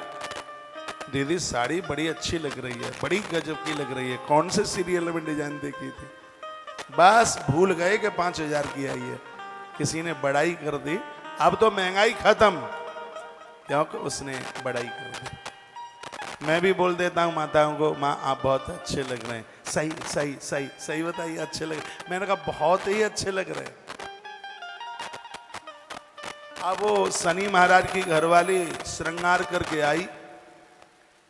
दीदी साड़ी बड़ी अच्छी लग रही है, बड़ी गजब की लग रही है, कौन से सीरियल में डिजाइन देखी थी? बस भूल गए कि 5,000 की आई है। किसी ने बड़ाई कर दी, अब तो महंगाई खत्म, क्योंकि उसने बड़ाई कर दी। मैं भी बोल देता हूं माताओं को, माँ आप बहुत अच्छे लग रहे हैं। सही सही सही सही बताइए, अच्छे लग रहे। मैंने कहा बहुत ही अच्छे लग रहे हैं। अब वो शनि महाराज की घरवाली श्रृंगार करके आई,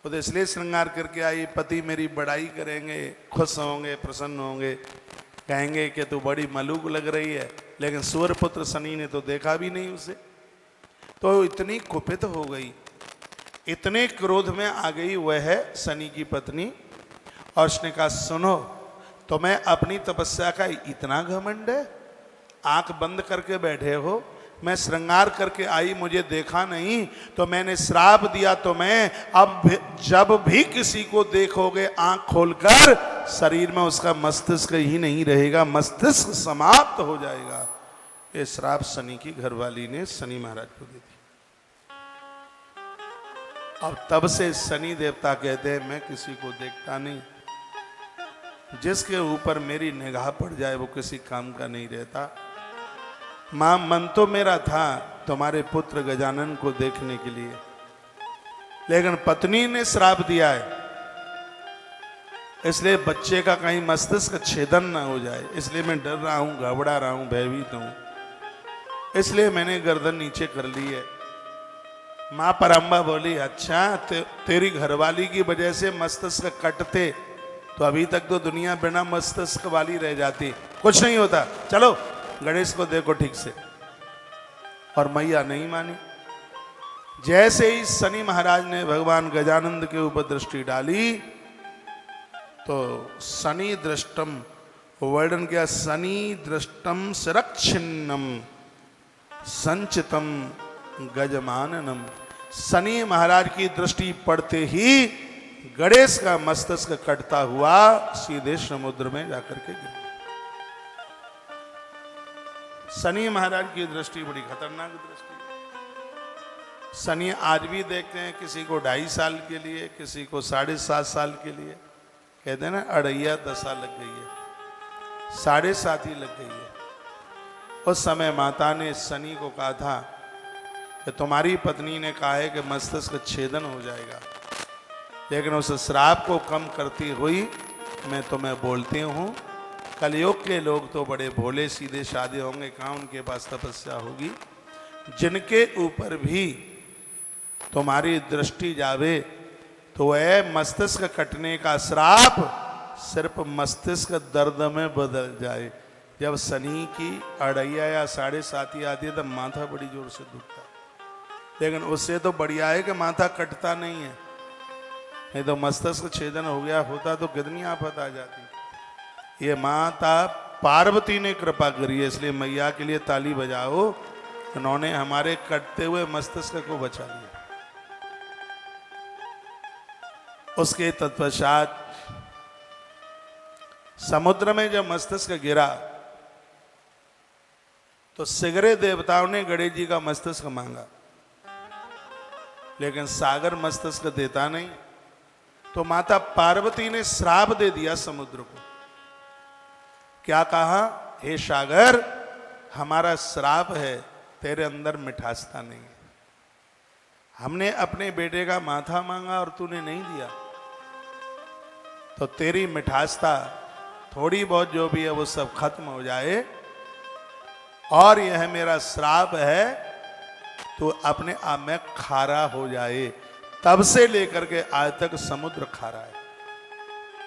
वो तो इसलिए श्रृंगार करके आई, पति मेरी बड़ाई करेंगे, खुश होंगे, प्रसन्न होंगे, कहेंगे कि तू बड़ी मलूक लग रही है। लेकिन सूर्यपुत्र शनि ने तो देखा भी नहीं उसे, तो इतनी कुपित हो गई, इतने क्रोध में आ गई वह शनि की पत्नी, और उसने कहा सुनो, तुम्हें अपनी तपस्या का इतना घमंड है? आंख बंद करके बैठे हो, मैं श्रृंगार करके आई, मुझे देखा नहीं तो मैंने श्राप दिया तुम्हें, अब जब भी किसी को देखोगे आंख खोलकर, शरीर में उसका मस्तिष्क ही नहीं रहेगा, मस्तिष्क समाप्त हो जाएगा। ये श्राप शनि की घरवाली ने शनि महाराज को दे दी। अब तब से शनि देवता कहते हैं मैं किसी को देखता नहीं, जिसके ऊपर मेरी निगाह पड़ जाए वो किसी काम का नहीं रहता। मां मन तो मेरा था तुम्हारे पुत्र गजानन को देखने के लिए, लेकिन पत्नी ने श्राप दिया है, इसलिए बच्चे का कहीं मस्तिष्क छेदन ना हो जाए, इसलिए मैं डर रहा हूं, घबरा रहा हूं, भयभीत हूं, इसलिए मैंने गर्दन नीचे कर ली है। मां परम्बा बोली अच्छा तेरी घरवाली की वजह से मस्तिष्क कटते तो अभी तक तो दुनिया बिना मस्तिष्क वाली रह जाती, कुछ नहीं होता, चलो गणेश को देखो ठीक से। और मैया नहीं मानी। जैसे ही शनि महाराज ने भगवान गजानंद के ऊपर दृष्टि डाली तो शनि दृष्टम वर्णन किया, शनि दृष्टम शिरच्छिन्नम संचितम गजमाननम। शनि महाराज की दृष्टि पड़ते ही गणेश का मस्तिष्क कटता हुआ सीधे समुद्र में जाकर के गिर। शनि महाराज की दृष्टि बड़ी खतरनाक दृष्टि है। शनि आज भी देखते हैं, किसी को 2.5 साल के लिए, किसी को 7.5 साल के लिए, कहते हैं ना अड़ैया दशा लग गई है, 7.5 ही लग गई है। उस समय माता ने शनि को कहा था कि तुम्हारी पत्नी ने कहा है कि मस्तिष्क छेदन हो जाएगा, लेकिन उस श्राप को कम करती हुई मैं तुम्हें बोलती हूँ, कलयुग के लोग तो बड़े भोले सीधे साधे होंगे, कहाँ उनके पास तपस्या होगी, जिनके ऊपर भी तुम्हारी दृष्टि जावे तो वह मस्तिष्क कटने का श्राप सिर्फ मस्तिष्क दर्द में बदल जाए। जब शनि की अड़ैया या 7.5 आती है तब माथा बड़ी जोर से दुखता है, लेकिन उससे तो बढ़िया है कि माथा कटता नहीं है, नहीं तो मस्तिष्क छेदन हो गया होता तो कितनी आफत आ जाती। ये माता पार्वती ने कृपा करी है, इसलिए मैया के लिए ताली बजाओ, उन्होंने हमारे कटते हुए मस्तिष्क को बचा लिया। उसके तत्पश्चात समुद्र में जब मस्तिष्क गिरा तो सिगरे देवताओं ने गणेश जी का मस्तिष्क मांगा, लेकिन सागर मस्तिष्क देता नहीं, तो माता पार्वती ने श्राप दे दिया समुद्र को। क्या कहा, हे सागर हमारा श्राप है, तेरे अंदर मिठासता नहीं है, हमने अपने बेटे का माथा मांगा और तूने नहीं दिया, तो तेरी मिठासता थोड़ी बहुत जो भी है वो सब खत्म हो जाए, और यह मेरा श्राप है तो अपने आप में खारा हो जाए। तब से लेकर के आज तक समुद्र खारा है।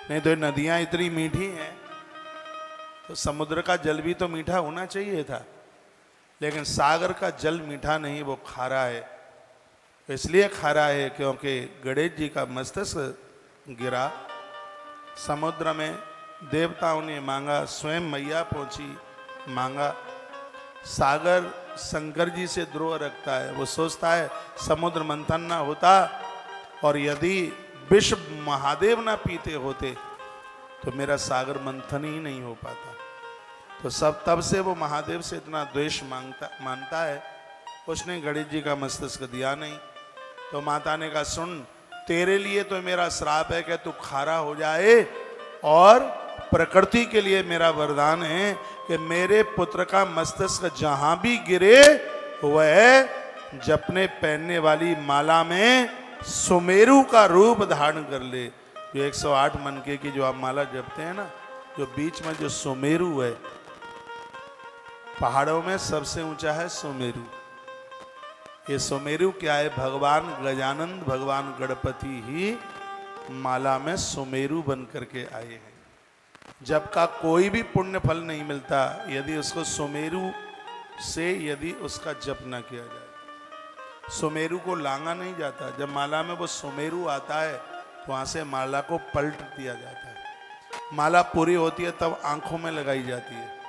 नहीं तो ये नदियां इतनी मीठी हैं तो समुद्र का जल भी तो मीठा होना चाहिए था, लेकिन सागर का जल मीठा नहीं, वो खारा है। इसलिए खारा है क्योंकि गणेश जी का मस्तक गिरा समुद्र में। देवताओं ने मांगा, स्वयं मैया पहुंची, मांगा। सागर शंकर जी से द्रोह रखता है, वो सोचता है समुद्र मंथन ना होता और यदि विष महादेव ना पीते होते तो मेरा सागर मंथन ही नहीं हो पाता। तो सब तब से वो महादेव से इतना द्वेष मानता है, उसने गणेश जी का मस्तक दिया नहीं। तो माता ने कहा, सुन, तेरे लिए तो मेरा श्राप है कि तू खारा हो जाए, और प्रकृति के लिए मेरा वरदान है कि मेरे पुत्र का मस्तक जहां भी गिरे वह जपने पहनने वाली माला में सुमेरु का रूप धारण कर ले। जो 108 मनके की जो आप माला जपते हैं ना, जो बीच में जो सुमेरु है, पहाड़ों में सबसे ऊंचा है सुमेरु। ये सुमेरु क्या है? भगवान गजानंद, भगवान गणपति ही माला में सुमेरु बन करके आए हैं। जब का कोई भी पुण्य फल नहीं मिलता यदि उसको सुमेरु से यदि उसका जप न किया जाए। सुमेरु को लांगा नहीं जाता, जब माला में वो सुमेरु आता है तो वहां से माला को पलट दिया जाता है। माला पूरी होती है तब आंखों में लगाई जाती है,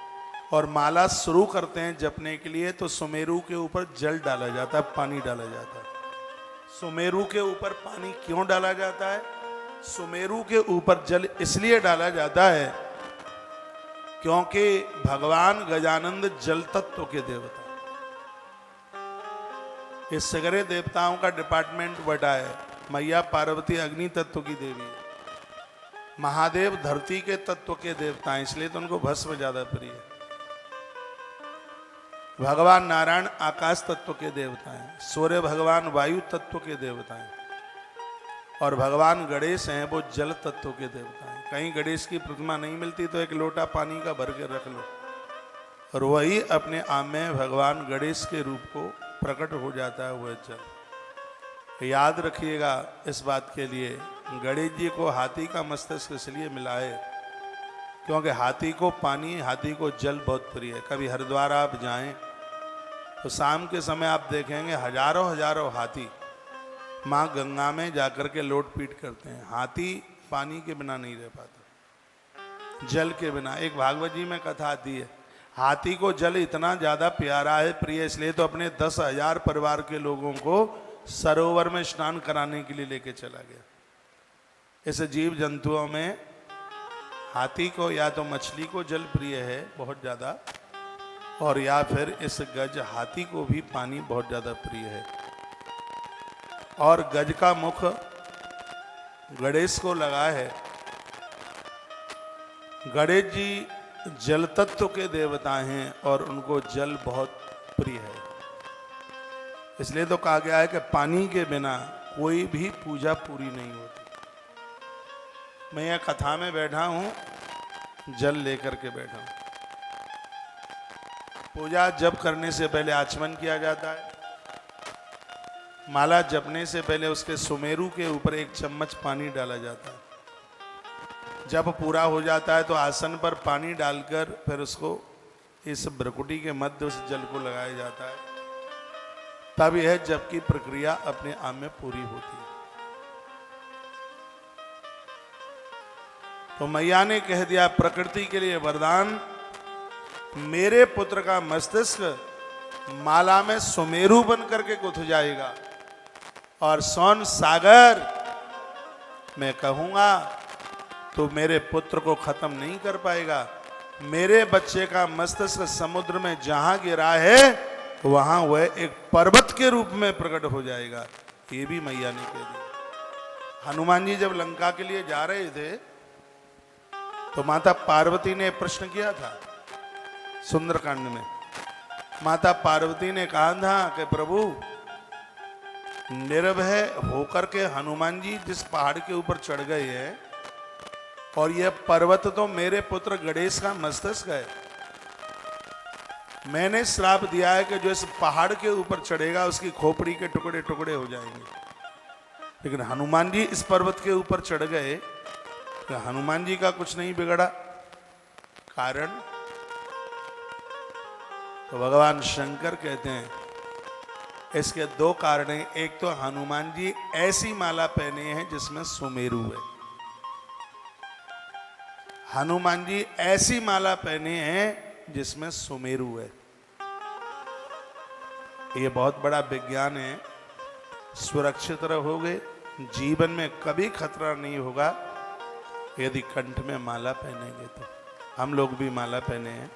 और माला शुरू करते हैं जपने के लिए तो सुमेरु के ऊपर जल डाला जाता है, पानी डाला जाता है। सुमेरु के ऊपर पानी क्यों डाला जाता है? सुमेरु के ऊपर जल इसलिए डाला जाता है क्योंकि भगवान गजानंद जल तत्व के देवता। इस सगरे देवताओं का डिपार्टमेंट बटा है। मैया पार्वती अग्नि तत्व की देवी है, महादेव धरती के तत्व के देवता हैं, इसलिए तो उनको भस्म ज्यादा प्रिय है। भगवान नारायण आकाश तत्व के देवता हैं, सूर्य भगवान वायु तत्व के देवता हैं, और भगवान गणेश हैं वो जल तत्व के देवता हैं। कहीं गणेश की प्रतिमा नहीं मिलती तो एक लोटा पानी का भर के रख लो, और वही अपने आप में भगवान गणेश के रूप को प्रकट हो जाता है वह जल। याद रखिएगा इस बात के लिए, गणेश जी को हाथी का मस्तक इसलिए मिला है क्योंकि हाथी को पानी, हाथी को जल बहुत प्रिय है। कभी हरिद्वार आप जाएं तो शाम के समय आप देखेंगे हजारों हजारों हाथी माँ गंगा में जाकर के लोट पीट करते हैं। हाथी पानी के बिना नहीं रह पाता, जल के बिना। एक भागवत जी में कथा आती है, हाथी को जल इतना ज्यादा प्यारा है, प्रिय, इसलिए तो अपने 10,000 परिवार के लोगों को सरोवर में स्नान कराने के लिए लेके चला गया। इस जीव जंतुओं में हाथी को या तो मछली को जल प्रिय है बहुत ज्यादा, और या फिर इस गज हाथी को भी पानी बहुत ज्यादा प्रिय है। और गज का मुख गणेश को लगा है। गणेश जी जल तत्व के देवता हैं और उनको जल बहुत प्रिय है, इसलिए तो कहा गया है कि पानी के बिना कोई भी पूजा पूरी नहीं होती। मैं यह कथा में बैठा हूं, जल लेकर के बैठा हूं। पूजा जप करने से पहले आचमन किया जाता है। माला जपने से पहले उसके सुमेरु के ऊपर 1 चम्मच पानी डाला जाता है। जब पूरा हो जाता है तो आसन पर पानी डालकर फिर उसको इस भ्रकुटी के मध्य उस जल को लगाया जाता है, तब यह जप की प्रक्रिया अपने आप में पूरी होती है। तो मैया ने कह दिया, प्रकृति के लिए वरदान, मेरे पुत्र का मस्तिष्क माला में सुमेरु बन करके गुथ जाएगा, और सोन सागर मैं कहूंगा तो मेरे पुत्र को खत्म नहीं कर पाएगा। मेरे बच्चे का मस्तिष्क समुद्र में जहां गिरा है वहां वह एक पर्वत के रूप में प्रकट हो जाएगा। ये भी मैया ने कह दिया। हनुमान जी जब लंका के लिए जा रहे थे तो माता पार्वती ने प्रश्न किया था सुंदरकांड में। माता पार्वती ने कहा था कि प्रभु, निर्भय होकर के हनुमान जी जिस पहाड़ के ऊपर चढ़ गए हैं, और यह पर्वत तो मेरे पुत्र गणेश का मस्तिष्क है, मैंने श्राप दिया है कि जो इस पहाड़ के ऊपर चढ़ेगा उसकी खोपड़ी के टुकड़े टुकड़े हो जाएंगे। लेकिन हनुमान जी इस पर्वत के ऊपर चढ़ गए कि हनुमान जी का कुछ नहीं बिगड़ा। कारण तो भगवान शंकर कहते हैं इसके दो कारण हैं। एक तो हनुमान जी ऐसी माला पहने हैं जिसमें सुमेरु है। हनुमान जी ऐसी माला पहने हैं जिसमें सुमेरु है। ये बहुत बड़ा विज्ञान है। सुरक्षित रहोगे, जीवन में कभी खतरा नहीं होगा यदि कंठ में माला पहनेंगे तो। हम लोग भी माला पहने हैं।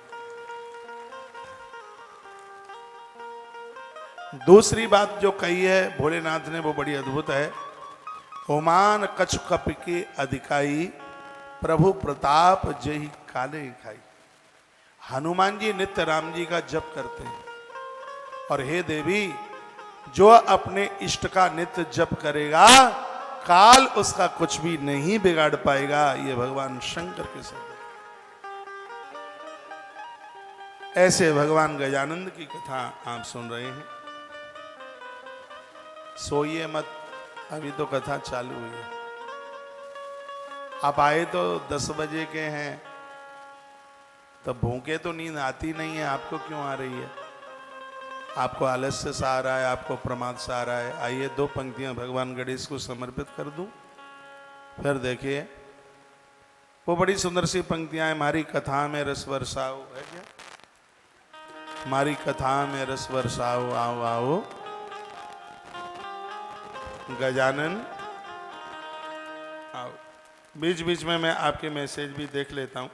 दूसरी बात जो कही है भोलेनाथ ने वो बड़ी अद्भुत है। ओमान कछु कपि के अधिकाई, प्रभु प्रताप जही काले खाई। हनुमान जी नित्य राम जी का जप करते हैं और हे देवी जो अपने इष्ट का नित्य जप करेगा काल उसका कुछ भी नहीं बिगाड़ पाएगा। ये भगवान शंकर के शब्द। ऐसे भगवान गजानंद की कथा आप सुन रहे हैं। सोइए मत, अभी तो कथा चालू हुई है। आप आए तो 10 बजे के हैं, तो भूखे तो नींद आती नहीं है। आपको क्यों आ रही है? आपको आलस्य सा आ रहा है, आपको प्रमाद सा आ रहा है। आइए 2 पंक्तियां भगवान गणेश को समर्पित कर दूं, फिर देखिए वो बड़ी सुंदर सी पंक्तियां हैं। हमारी कथा में रस बरसाओ, है क्या? हमारी कथा में रस बरसाओ, आओ आओ गजानन आओ। बीच बीच में मैं आपके मैसेज भी देख लेता हूं।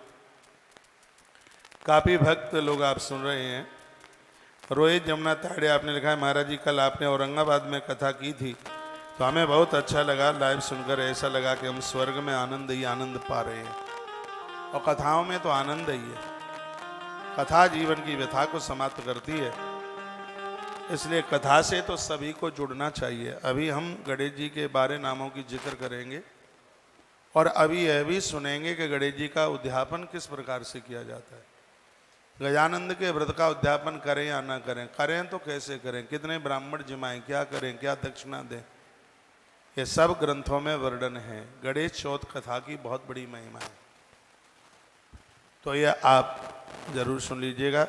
काफी भक्त लोग आप सुन रहे हैं। रोहित जमुना ताड़े आपने लिखा है महाराज जी कल आपने औरंगाबाद में कथा की थी तो हमें बहुत अच्छा लगा। लाइव सुनकर ऐसा लगा कि हम स्वर्ग में आनंद ही आनंद पा रहे हैं। और कथाओं में तो आनंद ही है। कथा जीवन की व्यथा को समाप्त करती है, इसलिए कथा से तो सभी को जुड़ना चाहिए। अभी हम गणेश जी के 12 नामों की जिक्र करेंगे और अभी यह भी सुनेंगे कि गणेश जी का उद्यापन किस प्रकार से किया जाता है। गजानंद के व्रत का उद्यापन करें या ना करें, करें तो कैसे करें, कितने ब्राह्मण जिमाएं, क्या करें, क्या दक्षिणा दें, ये सब ग्रंथों में वर्णन है। गणेश चौथ कथा की बहुत बड़ी महिमा है, तो ये आप जरूर सुन लीजिएगा।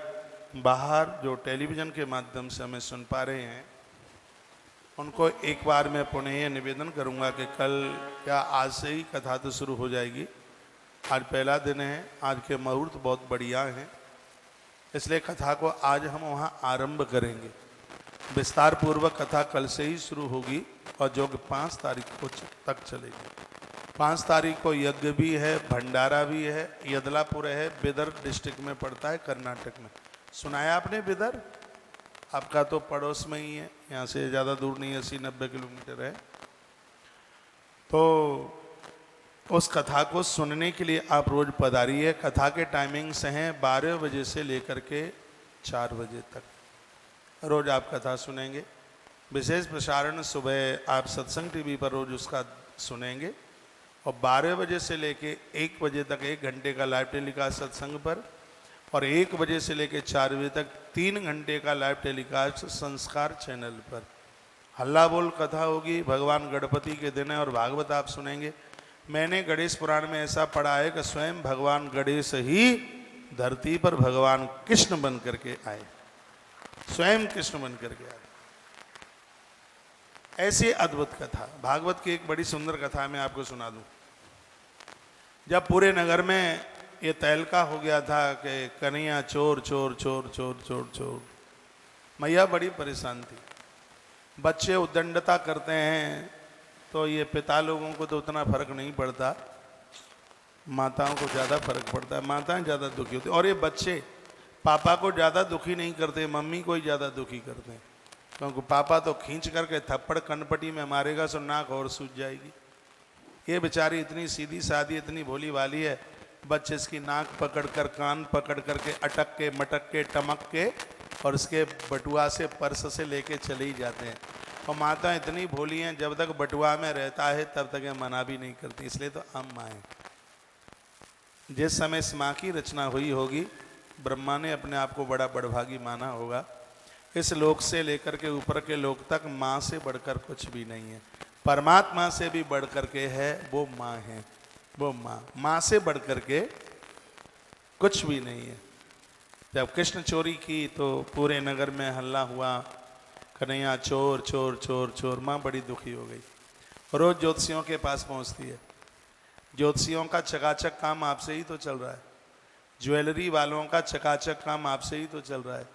बाहर जो टेलीविज़न के माध्यम से हमें सुन पा रहे हैं उनको एक बार मैं पुनः ये निवेदन करूंगा कि कल क्या आज से ही कथा तो शुरू हो जाएगी। आज पहला दिन है, आज के मुहूर्त बहुत बढ़िया हैं, इसलिए कथा को आज हम वहाँ आरंभ करेंगे। विस्तार पूर्वक कथा कल से ही शुरू होगी और जो कि 5 तारीख को तक चलेगी। 5 तारीख को यज्ञ भी है, भंडारा भी है। यदलापुर है, बिदर डिस्ट्रिक्ट में पड़ता है, कर्नाटक में। सुनाया आपने बिदर? आपका तो पड़ोस में ही है, यहाँ से ज़्यादा दूर नहीं, 80-90 किलोमीटर है। तो उस कथा को सुनने के लिए आप रोज पधारिए। कथा के टाइमिंग्स हैं 12 बजे से लेकर के 4 बजे तक रोज आप कथा सुनेंगे। विशेष प्रसारण सुबह आप सत्संग टीवी पर रोज उसका सुनेंगे और 12 बजे से लेके 1 बजे तक 1 घंटे का लाइव टेलीकास्ट सत्संग पर और 1 बजे से लेके 4 बजे तक 3 घंटे का लाइव टेलीकास्ट संस्कार चैनल पर हल्ला बोल कथा होगी। भगवान गणपति के दिन है और भागवत आप सुनेंगे। मैंने गणेश पुराण में ऐसा पढ़ा है कि स्वयं भगवान गणेश ही धरती पर भगवान कृष्ण बन करके आए, स्वयं कृष्ण बन करके आए। ऐसी अद्भुत कथा, भागवत की एक बड़ी सुंदर कथा मैं आपको सुना दूं। जब पूरे नगर में ये तहलका हो गया था कि कन्हैया चोर चोर चोर चोर चोर चोर, मैया बड़ी परेशान थी। बच्चे उद्दंडता करते हैं तो ये पिता लोगों को तो उतना फर्क नहीं पड़ता, माताओं को ज़्यादा फर्क पड़ता है। माताएं ज़्यादा दुखी होती, और ये बच्चे पापा को ज़्यादा दुखी नहीं करते, मम्मी को ही ज़्यादा दुखी करते हैं। क्योंकि पापा तो खींच करके थप्पड़ कनपटी में मारेगा सो नाक और सूज जाएगी। ये बेचारी इतनी सीधी सादी, इतनी भोली वाली है, बच्चे इसकी नाक पकड़ कर, कान पकड़ करके अटक के मटक के टमक के और उसके बटुआ से पर्स से लेके चले ही जाते हैं। और माता इतनी भोली हैं, जब तक बटुआ में रहता है तब तक ये मना भी नहीं करती, इसलिए तो हम माएँ। जिस समय इस माँ की रचना हुई होगी, ब्रह्मा ने अपने आप को बड़ा बड़भागी माना होगा। इस लोक से लेकर के ऊपर के लोक तक माँ से बढ़कर कुछ भी नहीं है। परमात्मा से भी बढ़ कर के है वो माँ है। वो माँ से बढ़ करके कुछ भी नहीं है। जब कृष्ण चोरी की तो पूरे नगर में हल्ला हुआ, कन्हैया चोर चोर चोर चोर। माँ बड़ी दुखी हो गई। रोज ज्योतिषियों के पास पहुंचती है। ज्योतिषियों का चकाचक काम आपसे ही तो चल रहा है, ज्वेलरी वालों का चकाचक काम आपसे ही तो चल रहा है।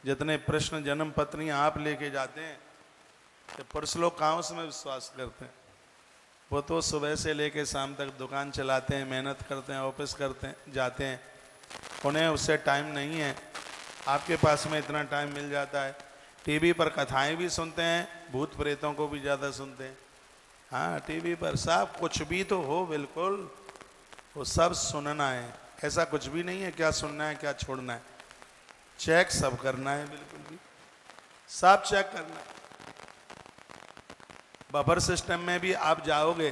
जितने प्रश्न जन्म पत्नी आप लेके जाते हैं तो पुरुष लोग कहाँ उसमें विश्वास करते हैं। वो तो सुबह से लेके शाम तक दुकान चलाते हैं, मेहनत करते हैं, ऑफिस करते हैं, जाते हैं, उन्हें उससे टाइम नहीं है। आपके पास में इतना टाइम मिल जाता है। टीवी पर कथाएं भी सुनते हैं, भूत प्रेतों को भी ज़्यादा सुनते हैं। हाँ, टीवी पर सब कुछ भी तो हो, बिल्कुल वो सब सुनना है। ऐसा कुछ भी नहीं है क्या सुनना है क्या छोड़ना है, चेक सब करना है, बिल्कुल भी सब चेक करना है। बफर सिस्टम में भी आप जाओगे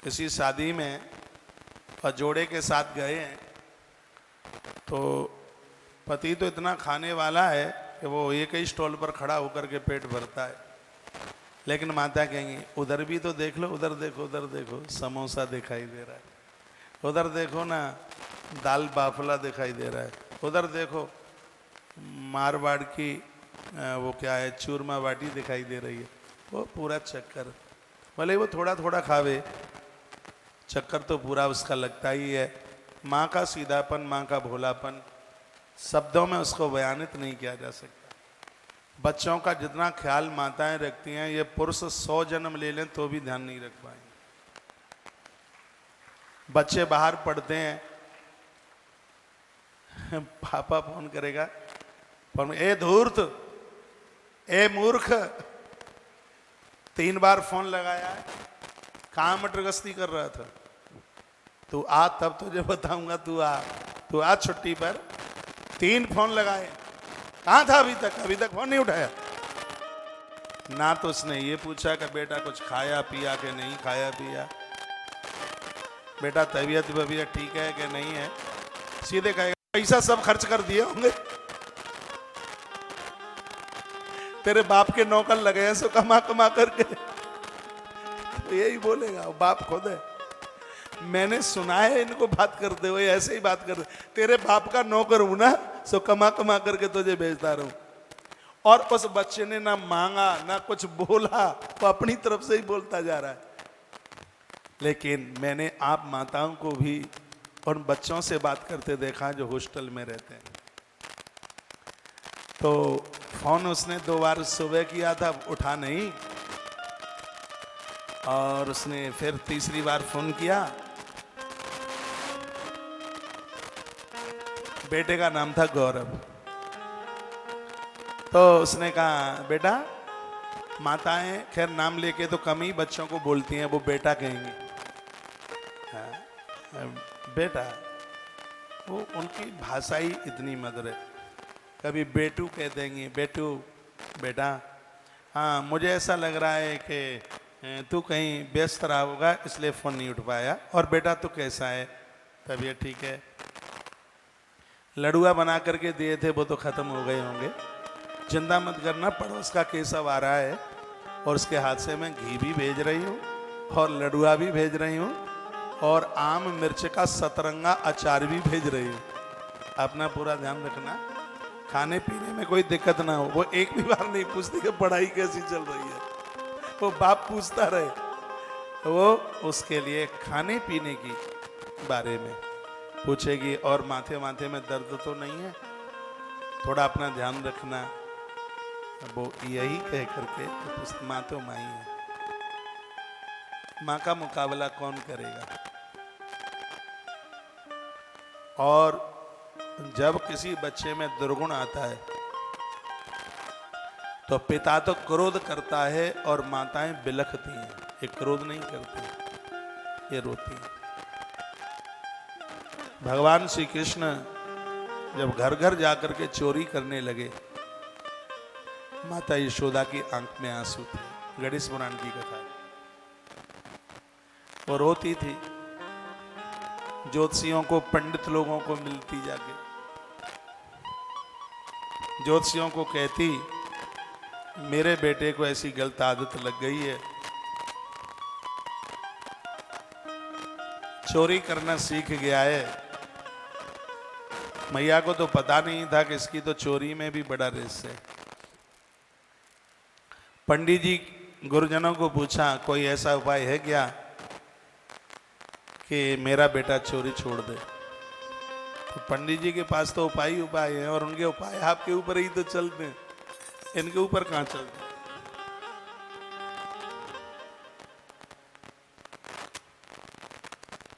किसी शादी में और जोड़े के साथ गए हैं तो पति तो इतना खाने वाला है कि वो एक ही स्टॉल पर खड़ा होकर के पेट भरता है, लेकिन माता कहेंगी उधर भी तो देख लो, उधर देखो, उधर देखो समोसा दिखाई दे रहा है, उधर देखो ना दाल बाफला दिखाई दे रहा है, उधर देखो मारवाड़ की वो क्या है चूरमा बाटी दिखाई दे रही है। वो पूरा चक्कर, भले वो थोड़ा थोड़ा खावे, चक्कर तो पूरा उसका लगता ही है। माँ का सीधापन, माँ का भोलापन शब्दों में उसको बयानित नहीं किया जा सकता। बच्चों का जितना ख्याल माताएं रखती हैं, ये पुरुष 100 जन्म ले लें तो भी ध्यान नहीं रख पाएंगे। बच्चे बाहर पढ़ते हैं, पापा फोन करेगा, फोन ए धूर्त, ए मूर्ख, 3 बार फोन लगाया है, कहाँ मटरगस्ती कर रहा था, तू आ तब तुझे बताऊंगा, तू आ छुट्टी पर। 3 फोन लगाए, कहाँ था अभी तक फोन नहीं उठाया। ना तो उसने ये पूछा कि बेटा कुछ खाया पिया कि नहीं खाया पिया, बेटा तबीयत वबीयत ठीक है कि नहीं है। सीधे कहेगा पैसा सब खर्च कर दिए होंगे, तेरे बाप के नौकर लगे हैं सो कमा कमा करके। तो यही बोलेगा, बाप खुद है। मैंने सुना है इनको बात करते हुए, ऐसे ही बात करते, तेरे बाप का नौकर हूं ना, सो कमा कमा करके तुझे भेजता रहूं। और उस बच्चे ने ना मांगा ना कुछ बोला, वो अपनी तरफ से ही बोलता जा रहा है। लेकिन मैंने आप माताओं को भी उन बच्चों से बात करते देखा जो हॉस्टल में रहते हैं। तो फोन उसने 2 बार सुबह किया था, उठा नहीं, और उसने फिर तीसरी बार फोन किया। बेटे का नाम था गौरव। तो उसने कहा बेटा, माताएं खैर नाम लेके तो कम ही बच्चों को बोलती हैं, वो बेटा कहेंगी। हाँ, बेटा, वो उनकी भाषा ही इतनी मधुर है। कभी बेटू कह देंगी, बेटू, बेटा। हाँ, मुझे ऐसा लग रहा है कि तू कहीं व्यस्त रहा होगा इसलिए फ़ोन नहीं उठ पाया। और बेटा तू कैसा है, तबीयत ठीक है। लड़ुआ बना करके दिए थे वो तो ख़त्म हो गए होंगे, चिंता मत करना, पड़ोस का केसव आ रहा है और उसके हाथ से मैं घी भी भेज रही हूँ और लड़ुआ भी भेज रही हूँ और आम मिर्च का सतरंगा अचार भी भेज रही हूँ। अपना पूरा ध्यान रखना, खाने पीने में कोई दिक्कत ना हो। वो एक भी बार नहीं पूछती कि पढ़ाई कैसी चल रही है, वो बाप पूछता रहे। वो उसके लिए खाने पीने की बारे में पूछेगी। और माथे माथे में दर्द तो नहीं है, थोड़ा अपना ध्यान रखना। वो यही कह करके, माँ तो माँ ही है, माँ का मुकाबला कौन करेगा। और जब किसी बच्चे में दुर्गुण आता है तो पिता तो क्रोध करता है और माताएं बिलखती हैं। ये क्रोध नहीं करती, ये रोती हैं। भगवान श्री कृष्ण जब घर घर जाकर के चोरी करने लगे, माता यशोदा की आंख में आंसू थे। गणेश पुराण की कथा है। वो रोती थी, ज्योतिषियों को, पंडित लोगों को मिलती जाके, ज्योतिषियों को कहती मेरे बेटे को ऐसी गलत आदत लग गई है चोरी करना सीख गया है। मैया को तो पता नहीं था कि इसकी तो चोरी में भी बड़ा रहस्य है। पंडित जी गुरुजनों को पूछा, कोई ऐसा उपाय है क्या कि मेरा बेटा चोरी छोड़ दे? तो पंडित जी के पास तो उपाय ही उपाय है, और उनके उपाय आपके ऊपर ही तो चलते हैं, इनके ऊपर कहां चलते हैं?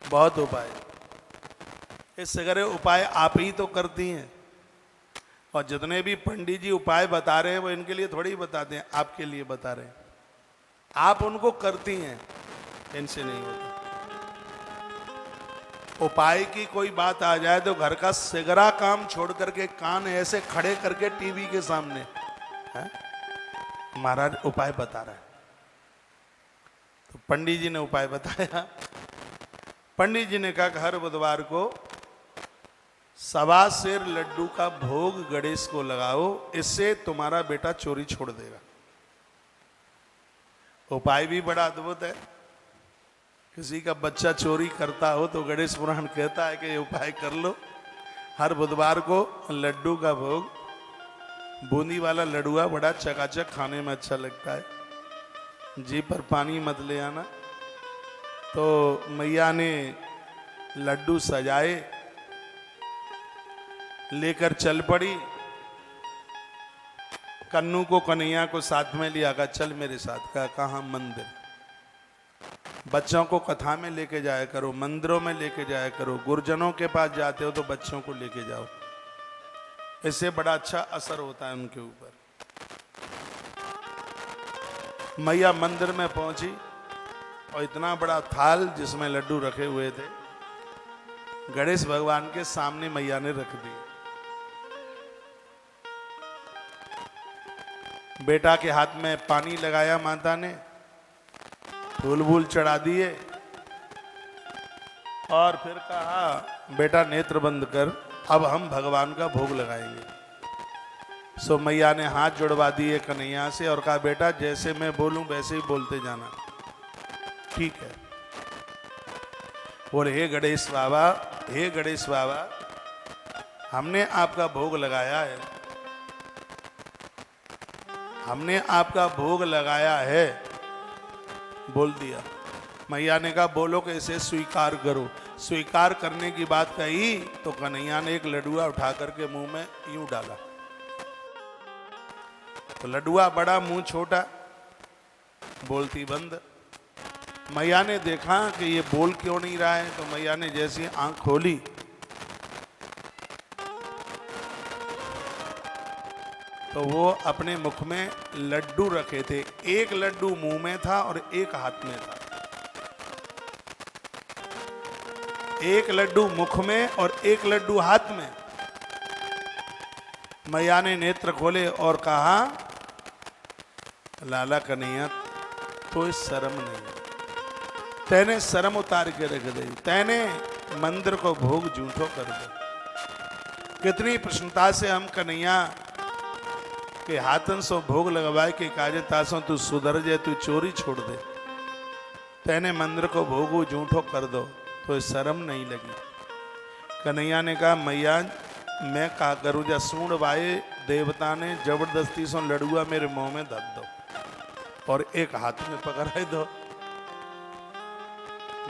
बहुत उपाय, ये सगरे उपाय आप ही तो करती हैं। और जितने भी पंडित जी उपाय बता रहे हैं वो इनके लिए थोड़ी बताते हैं, आपके लिए बता रहे हैं। आप उनको करती हैं, इनसे नहीं होता। उपाय की कोई बात आ जाए तो घर का सगरा काम छोड़ करके कान ऐसे खड़े करके टीवी के सामने है? महाराज उपाय बता रहा है। तो पंडित जी ने उपाय बताया। पंडित जी ने कहा कि हर बुधवार को 1.25 सेर लड्डू का भोग गणेश को लगाओ, इससे तुम्हारा बेटा चोरी छोड़ देगा। उपाय भी बड़ा अद्भुत है। किसी का बच्चा चोरी करता हो तो गणेश पुराण कहता है कि ये उपाय कर लो। हर बुधवार को लड्डू का भोग, बूंदी वाला लड्डुआ बड़ा चकाचक खाने में अच्छा लगता है। जी पर पानी मत ले आना। तो मैया ने लड्डू सजाए, लेकर चल पड़ी। कन्नू को कन्हैया को साथ में लिया, कहा चल मेरे साथ। कहा कहाँ? मंदिर। बच्चों को कथा में लेके जाया करो, मंदिरों में लेके जाया करो। गुरुजनों के पास जाते हो तो बच्चों को लेके जाओ, इससे बड़ा अच्छा असर होता है उनके ऊपर। मैया मंदिर में पहुंची और इतना बड़ा थाल जिसमें लड्डू रखे हुए थे गणेश भगवान के सामने मैया ने रख दिए। बेटा के हाथ में पानी लगाया माता ने, फूल वूल चढ़ा दिए और फिर कहा बेटा नेत्र बंद कर, अब हम भगवान का भोग लगाएंगे। सो मैया ने हाथ जुड़वा दिए कन्हैया से और कहा बेटा जैसे मैं बोलूं वैसे ही बोलते जाना। ठीक है। बोले हे गणेश बाबा, हे गणेश बाबा, हमने आपका भोग लगाया है, हमने आपका भोग लगाया है। बोल दिया। मैया ने कहा बोलो कि इसे स्वीकार करो। स्वीकार करने की बात कही तो कन्हैया ने एक लड्डुआ उठा करके मुंह में यूं डाला। तो लड्डुआ बड़ा, मुंह छोटा, बोलती बंद। मैया ने देखा कि ये बोल क्यों नहीं रहा है, तो मैया ने जैसी आंख खोली तो वो अपने मुख में लड्डू रखे थे। एक लड्डू मुंह में था और एक हाथ में था। एक लड्डू मुख में और एक लड्डू हाथ में। मैया ने नेत्र खोले और कहा लाला कन्हैया तो इस शर्म नहीं, तैने शर्म उतार के रख दी, तैने मंदिर को भोग झूठो कर दे। कितनी प्रसन्नता से हम कन्हैया के हाथन सो भोग लगवाए के काजे तासों तू सुधर जाए, तू चोरी छोड़ दे। तैने मंदिर को भोग झूठो कर दो तो शर्म नहीं लगी। कन्हैया ने कहा मैया मैं का करूँ, जा सूंड वाए देवता ने जबरदस्ती से लड़ुआ मेरे मुंह में धर दो और एक हाथ में पकड़ाए दो।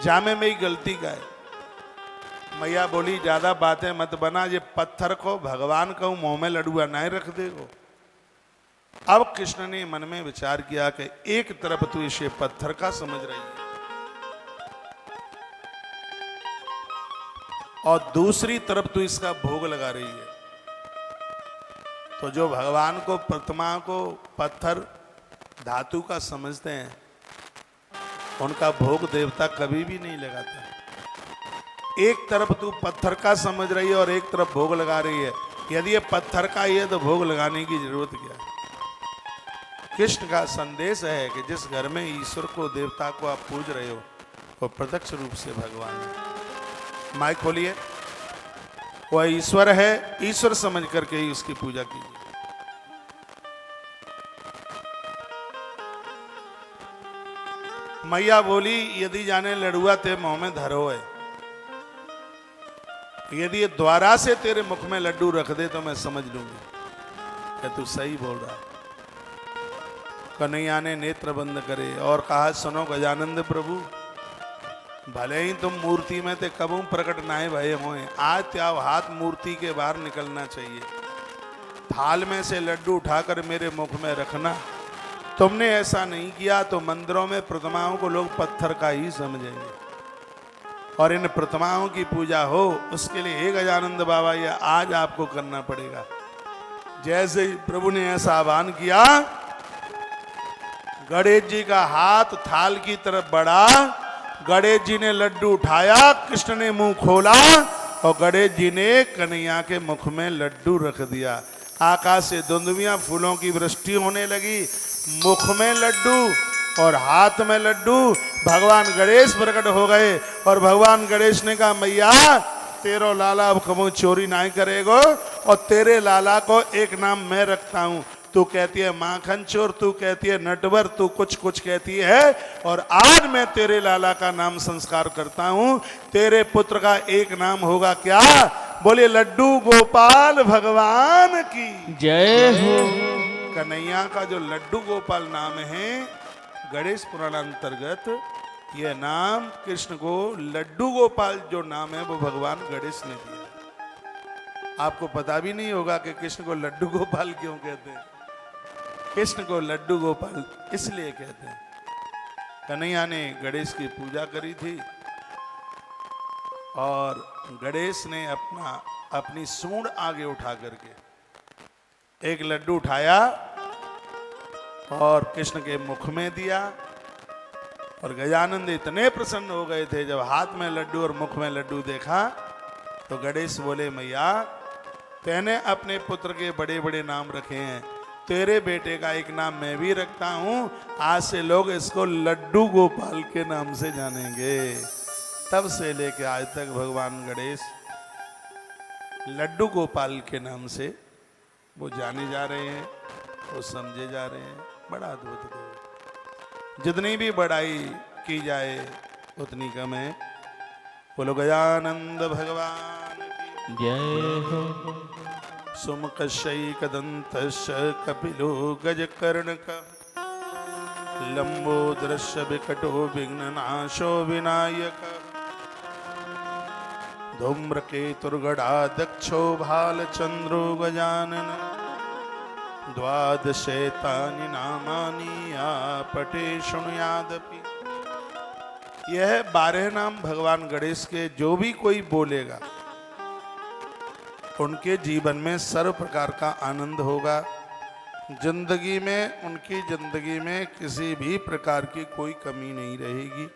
जामे मेरी गलती का है। मैया बोली ज्यादा बातें मत बना, ये पत्थर को भगवान को मुंह में लड़ुआ नहीं रख देगो। अब कृष्ण ने मन में विचार किया कि एक तरफ तू इसे पत्थर का समझ रही है और दूसरी तरफ तू इसका भोग लगा रही है, तो जो भगवान को प्रतिमा को पत्थर धातु का समझते हैं उनका भोग देवता कभी भी नहीं लगाता। एक तरफ तू पत्थर का समझ रही है और एक तरफ भोग लगा रही है। यदि ये पत्थर का ही है तो भोग लगाने की जरूरत क्या है। कृष्ण का संदेश है कि जिस घर में ईश्वर को देवता को आप पूज रहे हो वो प्रत्यक्ष रूप से भगवान है। माइक खोलिए। वह ईश्वर है, ईश्वर समझ करके ही उसकी पूजा कीजिए। मैया बोली यदि जाने लड़ुआ ते मुंह में धरो है यदि ये द्वारा से तेरे मुख में लड्डू रख दे तो मैं समझ लूंगी कि तू सही बोल रहा है। कन्हैया ने नेत्र बंद करे और कहा, सुनो गजानंद प्रभु, भले ही तुम मूर्ति में ते कबू प्रकट नाए भये होए, आज त्याव हाथ मूर्ति के बाहर निकलना चाहिए। थाल में से लड्डू उठाकर मेरे मुख में रखना। तुमने ऐसा नहीं किया तो मंदिरों में प्रतिमाओं को लोग पत्थर का ही समझेंगे और इन प्रतिमाओं की पूजा हो, उसके लिए हे गजानंद बाबा ये आज आपको करना पड़ेगा। जैसे ही प्रभु ने ऐसा आह्वान किया, गणेश जी का हाथ थाल की तरफ बढ़ा, गणेश जी ने लड्डू उठाया, कृष्ण ने मुंह खोला और गणेश जी ने कन्हैया के मुख में लड्डू रख दिया। आकाश से धुंधुवियां फूलों की वृष्टि होने लगी, मुख में लड्डू और हाथ में लड्डू। भगवान गणेश प्रकट हो गए और भगवान गणेश ने कहा, मैया तेरो लाला अब कबू चोरी नहीं करेगो और तेरे लाला को एक नाम मैं रखता हूं। तू कहती है माखन चोर, तू कहती है नटवर, तू कुछ कुछ कहती है, और आज मैं तेरे लाला का नाम संस्कार करता हूं। तेरे पुत्र का एक नाम होगा क्या? बोले लड्डू गोपाल भगवान की जय हो। कन्हैया का जो लड्डू गोपाल नाम है, गणेश पुराण अंतर्गत यह नाम कृष्ण को लड्डू गोपाल जो नाम है वो भगवान गणेश ने दिया। आपको पता भी नहीं होगा कि कृष्ण को लड्डू गोपाल क्यों कहते हैं। कृष्ण को लड्डू गोपाल इसलिए कहते हैं, कन्हैया ने गणेश की पूजा करी थी और गणेश ने अपनी सूंड आगे उठा करके एक लड्डू उठाया और कृष्ण के मुख में दिया। और गजानंद इतने प्रसन्न हो गए थे जब हाथ में लड्डू और मुख में लड्डू देखा। तो गणेश बोले, मैया तैने अपने पुत्र के बड़े बड़े नाम रखे हैं, तेरे बेटे का एक नाम मैं भी रखता हूं। आज से लोग इसको लड्डू गोपाल के नाम से जानेंगे। तब से लेकर आज तक भगवान गणेश लड्डू गोपाल के नाम से वो जाने जा रहे हैं, वो समझे जा रहे हैं। बड़ा अद्भुत देव, जितनी भी बड़ाई की जाए उतनी कम है। बोलो गजानंद भगवान की जय हो। सुमुखशैकदन्तश्च कपिलो गजकर्णक लंबोदरस्य विकटो विघ्ननाशो विनायक धूम्रकेतुर्गणाध्यक्षो भालचंद्रो गजानन द्वादशैतानि नामानि आपटे शृणुयादपि। यह 12 नाम भगवान गणेश के जो भी कोई बोलेगा उनके जीवन में सर्व प्रकार का आनंद होगा। जिंदगी में, उनकी जिंदगी में किसी भी प्रकार की कोई कमी नहीं रहेगी।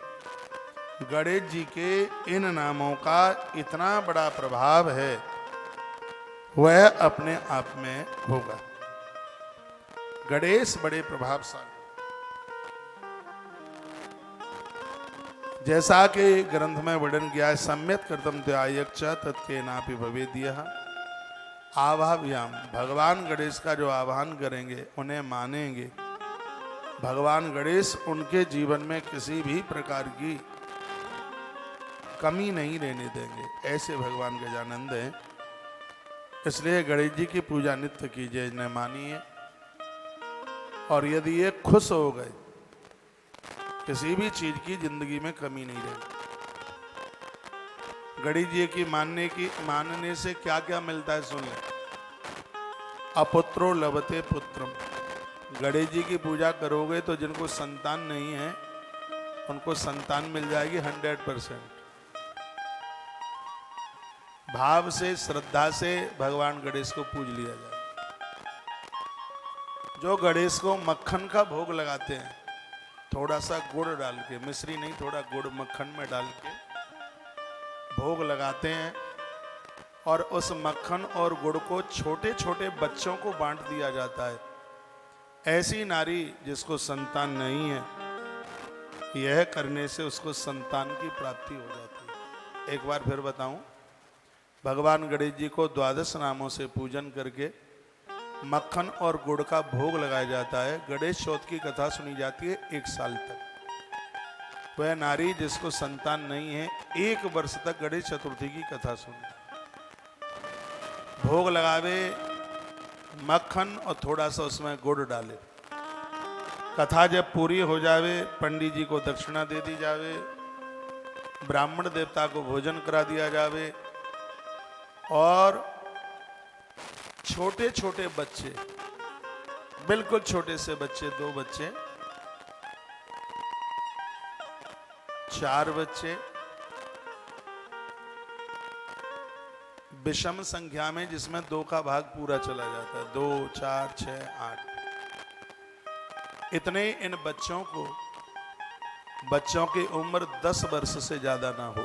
गणेश जी के इन नामों का इतना बड़ा प्रभाव है, वह अपने आप में होगा। गणेश बड़े प्रभावशाली, जैसा कि ग्रंथ में वर्णन किया है, सम्यक कृतम त्यायक्ष तत्केनापि भवेद्यः। आवाभ्याम, भगवान गणेश का जो आह्वान करेंगे, उन्हें मानेंगे, भगवान गणेश उनके जीवन में किसी भी प्रकार की कमी नहीं रहने देंगे। ऐसे भगवान गजानंद हैं। इसलिए गणेश जी की पूजा नित्य कीजिए, इन्हें मानिए। और यदि ये खुश हो गए, किसी भी चीज की जिंदगी में कमी नहीं रहेगी। गणेश जी की मानने से क्या क्या मिलता है सुन ले। अपुत्रो लभते पुत्रम, गणेश जी की पूजा करोगे तो जिनको संतान नहीं है उनको संतान मिल जाएगी 100%। भाव से, श्रद्धा से भगवान गणेश को पूज लिया जाए। जो गणेश को मक्खन का भोग लगाते हैं, थोड़ा सा गुड़ डाल के, मिश्री नहीं, थोड़ा गुड़ मक्खन में डाल के भोग लगाते हैं और उस मक्खन और गुड़ को छोटे छोटे बच्चों को बांट दिया जाता है। ऐसी नारी जिसको संतान नहीं है, यह करने से उसको संतान की प्राप्ति हो जाती है। एक बार फिर बताऊं, भगवान गणेश जी को 12 नामों से पूजन करके मक्खन और गुड़ का भोग लगाया जाता है। गणेश चौथ की कथा सुनी जाती है 1 साल तक। वह नारी जिसको संतान नहीं है 1 वर्ष तक गणेश चतुर्थी की कथा सुने। भोग लगावे, मक्खन और थोड़ा सा उसमें गुड़ डाले। कथा जब पूरी हो जावे, पंडित जी को दक्षिणा दे दी जावे, ब्राह्मण देवता को भोजन करा दिया जावे और छोटे छोटे बच्चे, बिल्कुल छोटे से बच्चे, 2 बच्चे, 4 बच्चे, विषम संख्या में जिसमें 2 का भाग पूरा चला जाता है, 2, 4, 6, 8, इतने इन बच्चों को, बच्चों की उम्र 10 वर्ष से ज्यादा ना हो,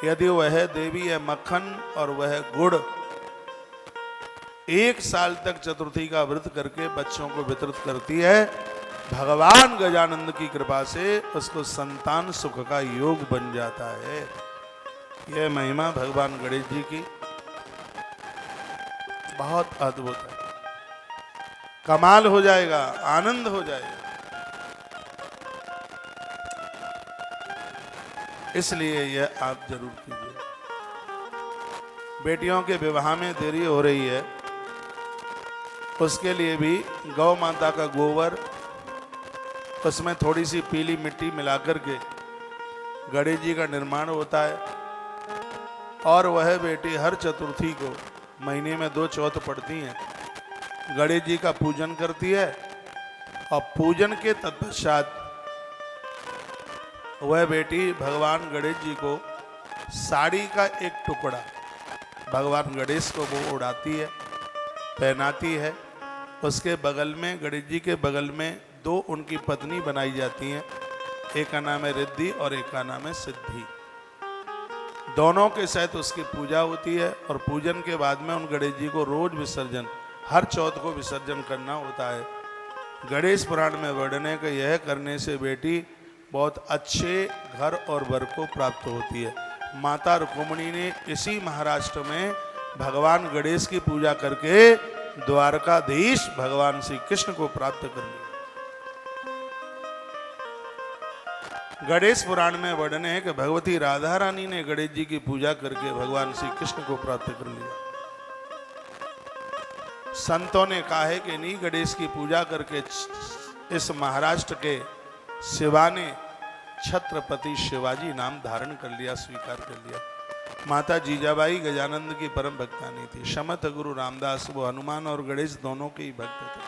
यदि वह देवी है मक्खन और वह गुड़ 1 साल तक चतुर्थी का व्रत करके बच्चों को वितरित करती है, भगवान गजानंद की कृपा से उसको संतान सुख का योग बन जाता है। यह महिमा भगवान गणेश जी की बहुत अद्भुत है। कमाल हो जाएगा, आनंद हो जाएगा। इसलिए यह आप जरूर कीजिए। बेटियों के विवाह में देरी हो रही है, उसके लिए भी गौ माता का गोबर, उसमें थोड़ी सी पीली मिट्टी मिलाकर के गणेश जी का निर्माण होता है और वह बेटी हर चतुर्थी को महीने में 2 चौथ पड़ती हैं, गणेश जी का पूजन करती है और पूजन के तत्पश्चात वह बेटी भगवान गणेश जी को साड़ी का एक टुकड़ा भगवान गणेश को वो उड़ाती है, पहनाती है। उसके बगल में, गणेश जी के बगल में 2 उनकी पत्नी बनाई जाती हैं, एक का नाम है रिद्धि और एक का नाम है सिद्धि। दोनों के साथ उसकी पूजा होती है और पूजन के बाद में उन गणेश जी को रोज विसर्जन, हर चौथ को विसर्जन करना होता है। गणेश पुराण में वर्णन है कि यह करने से बेटी बहुत अच्छे घर और वर को प्राप्त होती है। माता रुक्मिणी ने इसी महाराष्ट्र में भगवान गणेश की पूजा करके द्वारकाधीश भगवान श्री कृष्ण को प्राप्त कर लिया। गणेश पुराण में वर्णन है कि भगवती राधा रानी ने गणेश जी की पूजा करके भगवान श्री कृष्ण को प्राप्त कर लिया। संतों ने कहा है कि नहीं, गणेश की पूजा करके इस महाराष्ट्र के शिवा ने छत्रपति शिवाजी नाम धारण कर लिया, स्वीकार कर लिया। माता जीजाबाई गजानंद की परम भक्तानी थी। समर्थ गुरु रामदास वो हनुमान और गणेश दोनों के ही भक्त थे।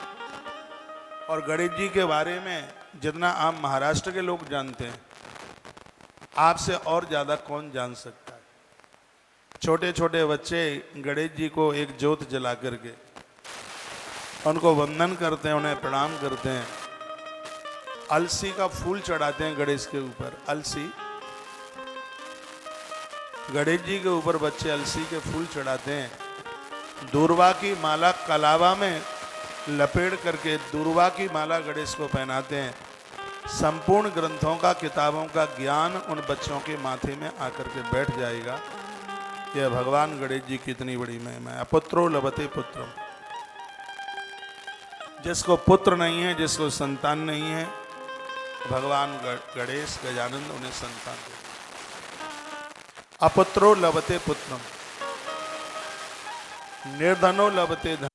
और गणेश जी के बारे में जितना आप महाराष्ट्र के लोग जानते हैं, आपसे और ज्यादा कौन जान सकता है। छोटे छोटे बच्चे गणेश जी को एक ज्योत जला करके उनको वंदन करते हैं, उन्हें प्रणाम करते हैं, अलसी का फूल चढ़ाते हैं गणेश के ऊपर। अलसी, गणेश जी के ऊपर बच्चे अलसी के फूल चढ़ाते हैं। दूर्वा की माला कलावा में लपेट करके दूर्वा की माला गणेश को पहनाते हैं। संपूर्ण ग्रंथों का, किताबों का ज्ञान उन बच्चों के माथे में आकर के बैठ जाएगा। यह भगवान गणेश जी की इतनी बड़ी महिमा है। पुत्रो लभते पुत्रम, जिसको पुत्र नहीं है, जिसको संतान नहीं है, भगवान गणेश गजानंद उन्हें संतान देते। अपुत्रो लभते पुत्रम, निर्धनो लभते धन,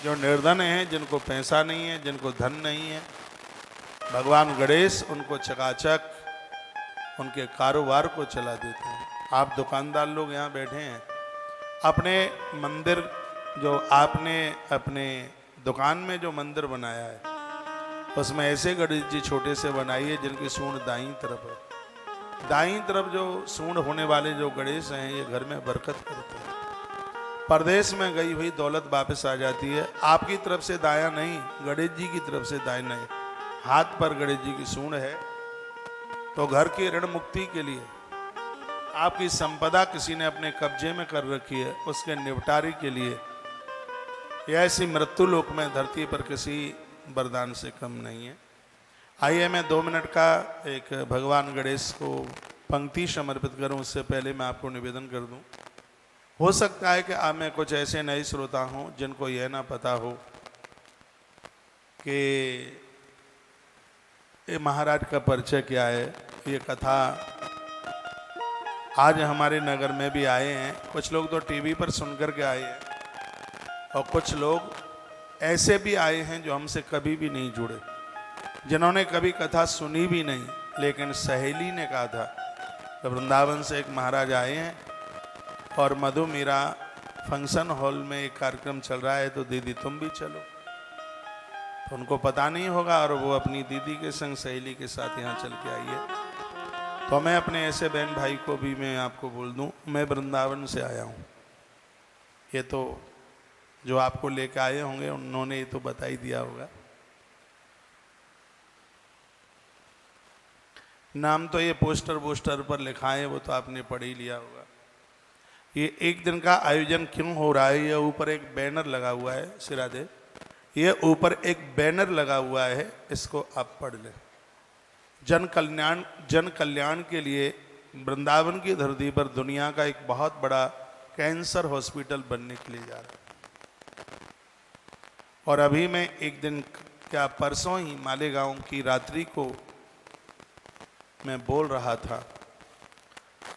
जो निर्धन है, जिनको पैसा नहीं है, जिनको धन नहीं है, भगवान गणेश उनको चकाचक उनके कारोबार को चला देते हैं। आप दुकानदार लोग यहाँ बैठे हैं, अपने मंदिर जो आपने अपने दुकान में जो मंदिर बनाया है, उसमें ऐसे गणेश जी छोटे से बनाइए जिनकी सूंड दाईं तरफ है। दाईं तरफ जो सूंड होने वाले जो गणेश हैं, ये घर में बरकत करते हैं। परदेश में गई हुई दौलत वापस आ जाती है। आपकी तरफ से दाया नहीं, गणेश जी की तरफ से दाएं नहीं। हाथ पर गणेश जी की सूंड है तो घर की ऋण मुक्ति के लिए, आपकी संपदा किसी ने अपने कब्जे में कर रखी है, उसके निपटारे के लिए, यह ऐसी मृत्यु लोक में धरती पर किसी वरदान से कम नहीं है। आइए मैं 2 मिनट का एक भगवान गणेश को पंक्ति समर्पित करूं। उससे पहले मैं आपको निवेदन कर दूं, हो सकता है कि आप में कुछ ऐसे नए श्रोता हों जिनको यह ना पता हो कि ये महाराज का परिचय क्या है। ये कथा आज हमारे नगर में भी आए हैं। कुछ लोग तो टीवी पर सुन कर के आए हैं और कुछ लोग ऐसे भी आए हैं जो हमसे कभी भी नहीं जुड़े, जिन्होंने कभी कथा सुनी भी नहीं, लेकिन सहेली ने कहा था तो वृंदावन से एक महाराज आए हैं और मधु मीरा फंक्शन हॉल में एक कार्यक्रम चल रहा है तो दीदी तुम भी चलो। तो उनको पता नहीं होगा और वो अपनी दीदी के संग सहेली के साथ यहाँ चल के आई है। तो मैं अपने ऐसे बहन भाई को भी मैं आपको बोल दूं, मैं वृंदावन से आया हूँ। ये तो जो आपको लेके आए होंगे उन्होंने ये तो बता ही दिया होगा। नाम तो ये पोस्टर पर लिखा है, वो तो आपने पढ़ ही लिया होगा। ये एक दिन का आयोजन क्यों हो रहा है, ये ऊपर एक बैनर लगा हुआ है, सिरादे ये ऊपर एक बैनर लगा हुआ है, इसको आप पढ़ लें। जन कल्याण के लिए वृंदावन की धरती पर दुनिया का एक बहुत बड़ा कैंसर हॉस्पिटल बनने के लिए जा रहा है। और अभी मैं एक दिन क्या परसों ही मालेगांव की रात्रि को मैं बोल रहा था,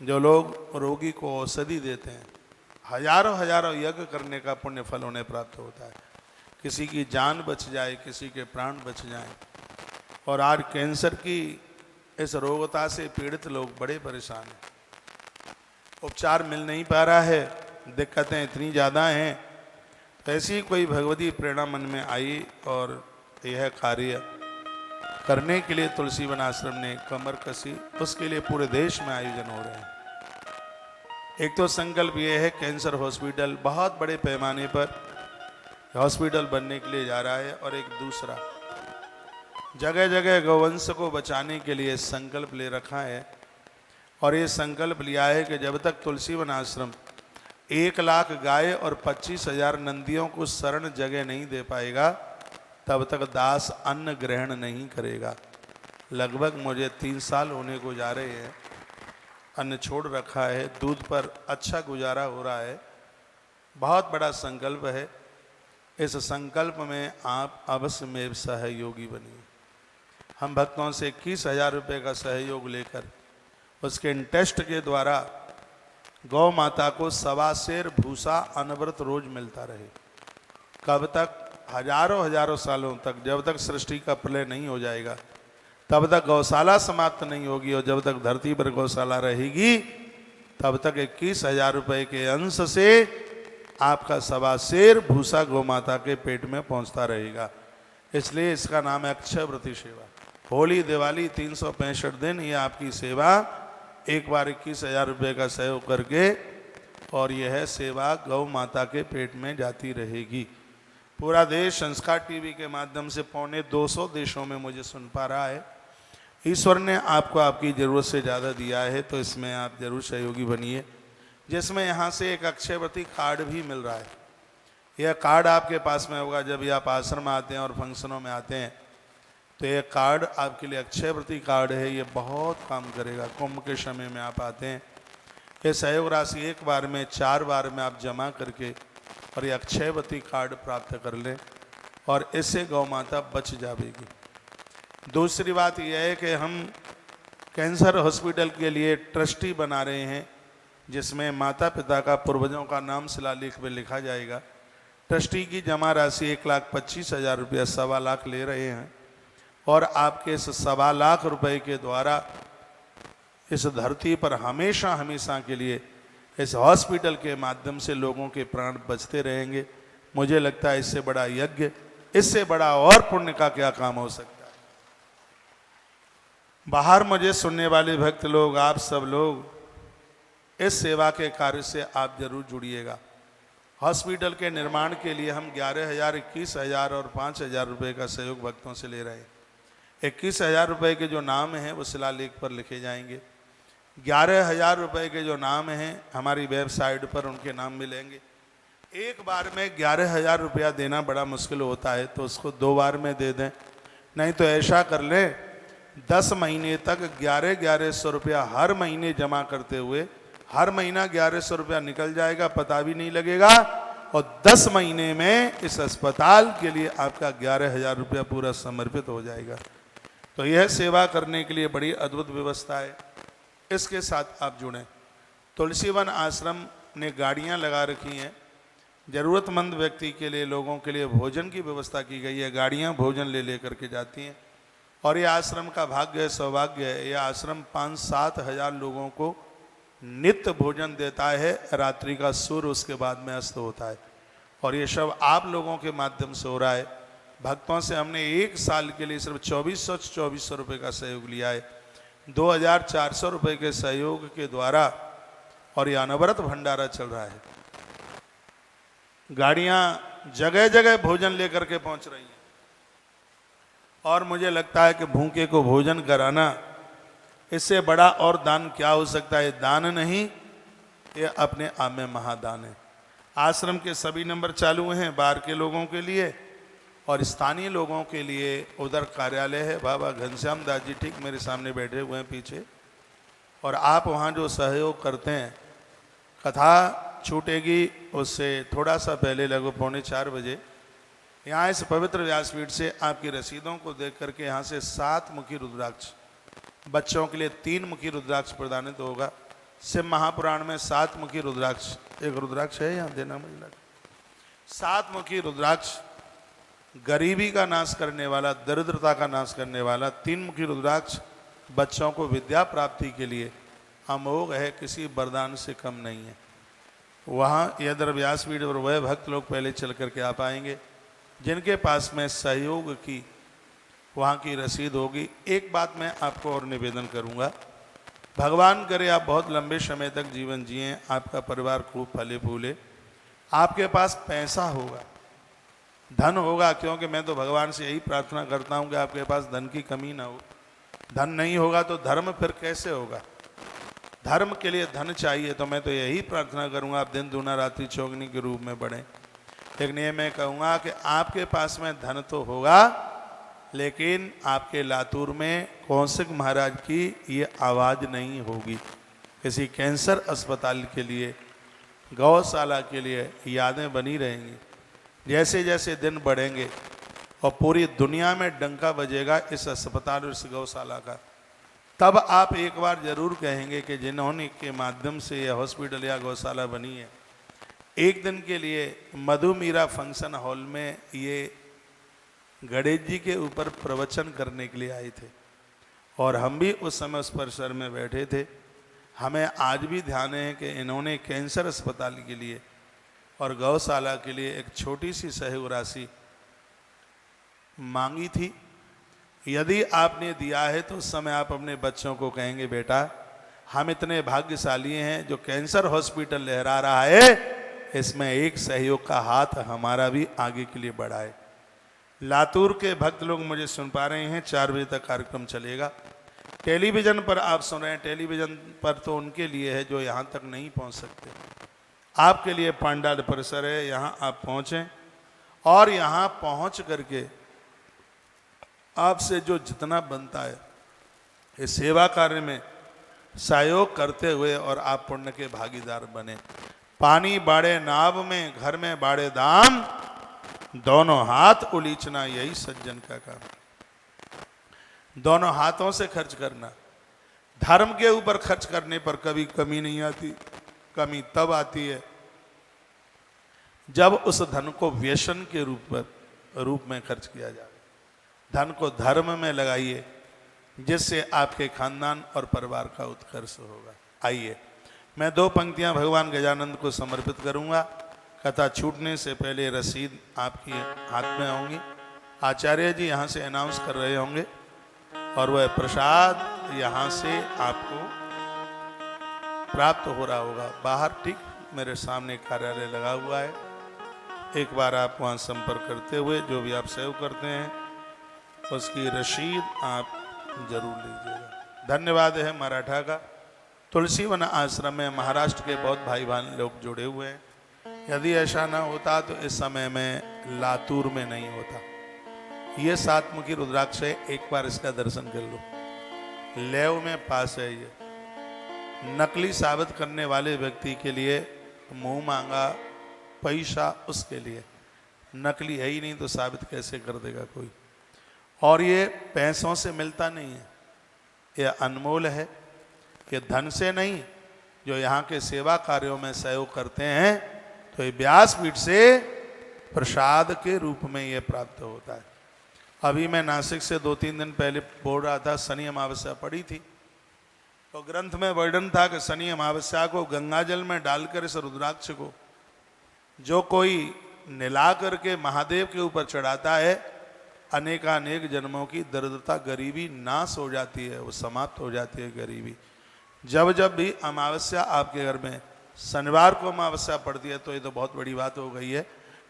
जो लोग रोगी को औषधि देते हैं, हजारों यज्ञ करने का पुण्य फल उन्हें प्राप्त होता है। किसी की जान बच जाए, किसी के प्राण बच जाएं। और आज कैंसर की इस रोगता से पीड़ित लोग बड़े परेशान हैं, उपचार मिल नहीं पा रहा है, दिक्कतें इतनी ज़्यादा हैं। तो ऐसी कोई भगवती प्रेरणा मन में आई और यह कार्य करने के लिए तुलसी वन आश्रम ने कमर कसी। उसके लिए पूरे देश में आयोजन हो रहे हैं। एक तो संकल्प ये है, कैंसर हॉस्पिटल बहुत बड़े पैमाने पर हॉस्पिटल बनने के लिए जा रहा है। और एक दूसरा, जगह जगह गौवंश को बचाने के लिए संकल्प ले रखा है। और ये संकल्प लिया है कि जब तक तुलसी वन आश्रम 1 लाख गाय और 25,000 नंदियों को शरण जगह नहीं दे पाएगा, तब तक दास अन्न ग्रहण नहीं करेगा। लगभग मुझे 3 साल होने को जा रहे हैं, अन्न छोड़ रखा है, दूध पर अच्छा गुजारा हो रहा है। बहुत बड़ा संकल्प है। इस संकल्प में आप अवश्य में सहयोगी बनिए। हम भक्तों से 21,000 रुपये का सहयोग लेकर उसके इंटेस्ट के द्वारा गौ माता को 1.25 सेर भूसा अनवरत रोज मिलता रहे। कब तक? हजारों सालों तक, जब तक सृष्टि का प्रलय नहीं हो जाएगा, तब तक गौशाला समाप्त नहीं होगी। और जब तक धरती पर गौशाला रहेगी, तब तक 21,000 रुपये के अंश से आपका 1.25 सेर भूसा गौ माता के पेट में पहुंचता रहेगा। इसलिए इसका नाम है अक्षय व्रती सेवा। होली दिवाली 365 दिन ये आपकी सेवा, एक बार 21,000 रुपये का सहयोग करके, और यह सेवा गौ माता के पेट में जाती रहेगी। पूरा देश संस्कार टीवी के माध्यम से 250 देशों में मुझे सुन पा रहा है। ईश्वर ने आपको आपकी ज़रूरत से ज़्यादा दिया है, तो इसमें आप जरूर सहयोगी बनिए। जिसमें यहाँ से एक अक्षयवती कार्ड भी मिल रहा है। यह कार्ड आपके पास में होगा जब भी आप आश्रम आते हैं और फंक्शनों में आते हैं, तो यह कार्ड आपके लिए अक्षयवती कार्ड है। ये बहुत काम करेगा। कुंभ के समय में आप आते हैं, ये सहयोग राशि एक बार में 4 बार में आप जमा करके और ये अक्षयवती कार्ड प्राप्त कर लें, और इससे गौ माता बच जाएगी। दूसरी बात यह है कि हम कैंसर हॉस्पिटल के लिए ट्रस्टी बना रहे हैं, जिसमें माता पिता का, पूर्वजों का नाम शिलालेख में लिखा जाएगा। ट्रस्टी की जमा राशि 1,25,000 रुपया, 1.25 लाख ले रहे हैं। और आपके इस 1.25 लाख रुपए के द्वारा इस धरती पर हमेशा के लिए इस हॉस्पिटल के माध्यम से लोगों के प्राण बचते रहेंगे। मुझे लगता है इससे बड़ा यज्ञ, इससे बड़ा और पुण्य का क्या काम हो सकता है। बाहर मुझे सुनने वाले भक्त लोग, आप सब लोग इस सेवा के कार्य से आप जरूर जुड़िएगा। हॉस्पिटल के निर्माण के लिए हम 11,000, 21,000 और 5,000 रुपये का सहयोग भक्तों से ले रहे हैं। 21,000 रुपये के जो नाम हैं वो शिलालेख पर लिखे जाएंगे। 11,000 रुपये के जो नाम हैं हमारी वेबसाइट पर उनके नाम मिलेंगे। एक बार में 11,000 रुपया देना बड़ा मुश्किल होता है, तो उसको 2 बार में दे दें। नहीं तो ऐसा कर लें, 10 महीने तक 11,100 रुपया हर महीने जमा करते हुए हर महीना 1,100 रुपया निकल जाएगा, पता भी नहीं लगेगा। और 10 महीने में इस अस्पताल के लिए आपका 11,000 रुपया पूरा समर्पित हो जाएगा। तो यह सेवा करने के लिए बड़ी अद्भुत व्यवस्था है। इसके साथ आप जुड़ें। तुलसीवन आश्रम ने गाड़ियां लगा रखी हैं, ज़रूरतमंद व्यक्ति के लिए, लोगों के लिए भोजन की व्यवस्था की गई है। गाड़ियां भोजन ले लेकर के जाती हैं और ये आश्रम का भाग्य है, सौभाग्य है। यह आश्रम 5-7 हजार लोगों को नित्य भोजन देता है। रात्रि का सूर्य उसके बाद में अस्त होता है और ये सब आप लोगों के माध्यम से हो रहा है। भक्तों से हमने 1 साल के लिए सिर्फ 2400 रुपये का सहयोग लिया है। 2400 रुपये के सहयोग के द्वारा और ये अनवरत भंडारा चल रहा है। गाड़ियां जगह जगह भोजन लेकर के पहुंच रही हैं और मुझे लगता है कि भूखे को भोजन कराना, इससे बड़ा और दान क्या हो सकता है। दान नहीं, ये अपने आप में महादान है। आश्रम के सभी नंबर चालू हैं बाहर के लोगों के लिए और स्थानीय लोगों के लिए। उधर कार्यालय है, बाबा घनश्याम दास जी ठीक मेरे सामने बैठे हुए हैं पीछे। और आप वहाँ जो सहयोग करते हैं, कथा छूटेगी उससे थोड़ा सा पहले लगभग 3:45 बजे यहाँ इस पवित्र व्यासपीठ से आपकी रसीदों को देख करके यहाँ से 7 मुखी रुद्राक्ष, बच्चों के लिए 3 मुखी रुद्राक्ष प्रदानित होगा। शिव महापुराण में 7 मुखी रुद्राक्ष, एक रुद्राक्ष है यहाँ देना मुझे लगा। 7 मुखी रुद्राक्ष गरीबी का नाश करने वाला, दरिद्रता का नाश करने वाला। 3 मुखी रुद्राक्ष बच्चों को विद्या प्राप्ति के लिए अमोघ है, किसी वरदान से कम नहीं है। वहाँ यदि व्यासपीठ और वह भक्त लोग पहले चल करके आ पाएंगे जिनके पास में सहयोग की वहाँ की रसीद होगी। एक बात मैं आपको और निवेदन करूँगा, भगवान करे आप बहुत लंबे समय तक जीवन जिएं, आपका परिवार खूब फले फूले, आपके पास पैसा होगा, धन होगा। क्योंकि मैं तो भगवान से यही प्रार्थना करता हूँ कि आपके पास धन की कमी ना हो। धन नहीं होगा तो धर्म फिर कैसे होगा। धर्म के लिए धन चाहिए, तो मैं तो यही प्रार्थना करूँगा आप दिन दूना रात्रि चौगनी के रूप में बढ़ें। लेकिन ये मैं कहूँगा कि आपके पास में धन तो होगा, लेकिन आपके लातूर में कौशिक महाराज की ये आवाज़ नहीं होगी। किसी कैंसर अस्पताल के लिए, गौशाला के लिए यादें बनी रहेंगी। जैसे जैसे दिन बढ़ेंगे और पूरी दुनिया में डंका बजेगा इस अस्पताल और इस गौशाला का, तब आप एक बार जरूर कहेंगे कि जिन्होंने के माध्यम से यह हॉस्पिटल या गौशाला बनी है। एक दिन के लिए मधुमीरा फंक्शन हॉल में ये गणेश जी के ऊपर प्रवचन करने के लिए आए थे और हम भी उस समय उस परिसर में बैठे थे। हमें आज भी ध्यान है कि इन्होंने कैंसर अस्पताल के लिए और गौशाला के लिए एक छोटी सी सहयोग राशि मांगी थी। यदि आपने दिया है तो उस समय आप अपने बच्चों को कहेंगे, बेटा हम इतने भाग्यशाली हैं जो कैंसर हॉस्पिटल लहरा रहा है, इसमें एक सहयोग का हाथ हमारा भी आगे के लिए बढ़ाए। लातूर के भक्त लोग मुझे सुन पा रहे हैं, 4 बजे तक कार्यक्रम चलेगा। टेलीविज़न पर आप सुन रहे हैं, टेलीविज़न पर तो उनके लिए है जो यहाँ तक नहीं पहुँच सकते। आपके लिए पांडाल परिसर है, यहाँ आप पहुँचें और यहाँ पहुँच करके आपसे जो जितना बनता है इस सेवा कार्य में सहयोग करते हुए और आप पुण्य के भागीदार बने। पानी बाड़े नाव में, घर में बाड़े दाम, दोनों हाथ उलीचना यही सज्जन का काम। दोनों हाथों से खर्च करना। धर्म के ऊपर खर्च करने पर कभी कमी नहीं आती। कमी तब आती है जब उस धन को व्यसन के रूप में खर्च किया जाए। धन को धर्म में लगाइए, जिससे आपके खानदान और परिवार का उत्कर्ष होगा। आइए मैं 2 पंक्तियां भगवान गजानंद को समर्पित करूंगा। कथा छूटने से पहले रसीद आपके हाथ में होंगी। आचार्य जी यहाँ से अनाउंस कर रहे होंगे और वह प्रसाद यहाँ से आपको प्राप्त हो रहा होगा। बाहर ठीक मेरे सामने कार्यालय लगा हुआ है, एक बार आप वहाँ संपर्क करते हुए जो भी आप सेव करते हैं उसकी रसीद आप जरूर लीजिएगा। धन्यवाद है मराठा का। तुलसीवन आश्रम में महाराष्ट्र के बहुत भाई बहन लोग जुड़े हुए हैं। यदि ऐसा ना होता तो इस समय में लातूर में नहीं होता। ये 7 मुखी रुद्राक्ष है, एक बार इसका दर्शन कर लो। लेव में पास है। ये नकली साबित करने वाले व्यक्ति के लिए, मुंह मांगा पैसा उसके लिए। नकली है ही नहीं तो साबित कैसे कर देगा कोई। और ये पैसों से मिलता नहीं है, ये अनमोल है। ये धन से नहीं, जो यहाँ के सेवा कार्यों में सहयोग करते हैं, तो ये व्यासपीठ से प्रसाद के रूप में ये प्राप्त होता है। अभी मैं नासिक से 2-3 दिन पहले बोल रहा था, शनि अमावस्या पड़ी थी, तो ग्रंथ में वर्णन था कि शनि अमावस्या को गंगा जल में डालकर इस रुद्राक्ष को जो कोई निला करके महादेव के ऊपर चढ़ाता है, अनेकानेक जन्मों की दरिद्रता गरीबी नाश हो जाती है, वो समाप्त हो जाती है गरीबी। जब जब भी अमावस्या आपके घर में, शनिवार को अमावस्या पड़ती है तो ये तो बहुत बड़ी बात हो गई है,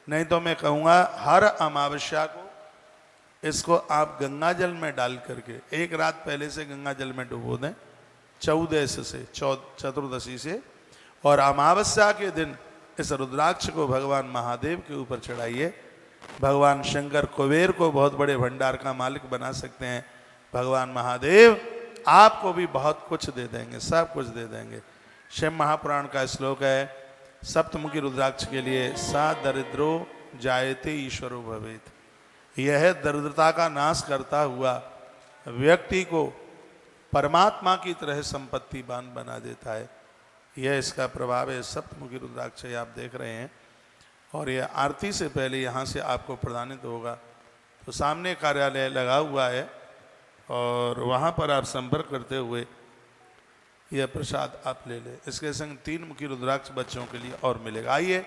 नहीं तो मैं कहूँगा हर अमावस्या को इसको आप गंगा जल में डाल करके एक रात पहले से गंगा जल में डुबो दें, 14 से चतुर्दशी से, और अमावस्या के दिन इस रुद्राक्ष को भगवान महादेव के ऊपर चढ़ाइए। भगवान शंकर कुबेर को बहुत बड़े भंडार का मालिक बना सकते हैं, भगवान महादेव आपको भी बहुत कुछ दे देंगे, सब कुछ दे देंगे। शिव महापुराण का श्लोक है, सप्तमुखी रुद्राक्ष के लिए सा दरिद्रो जायते ईश्वरो भवेत। यह दरिद्रता का नाश करता हुआ व्यक्ति को परमात्मा की तरह संपत्तिवान बना देता है। यह इसका प्रभाव है, सप्तमुखी रुद्राक्ष आप देख रहे हैं, और यह आरती से पहले यहाँ से आपको प्रदानित होगा। तो सामने कार्यालय लगा हुआ है और वहाँ पर आप संपर्क करते हुए यह प्रसाद आप ले लें। इसके संग 3 मुखी रुद्राक्ष बच्चों के लिए और मिलेगा। आइए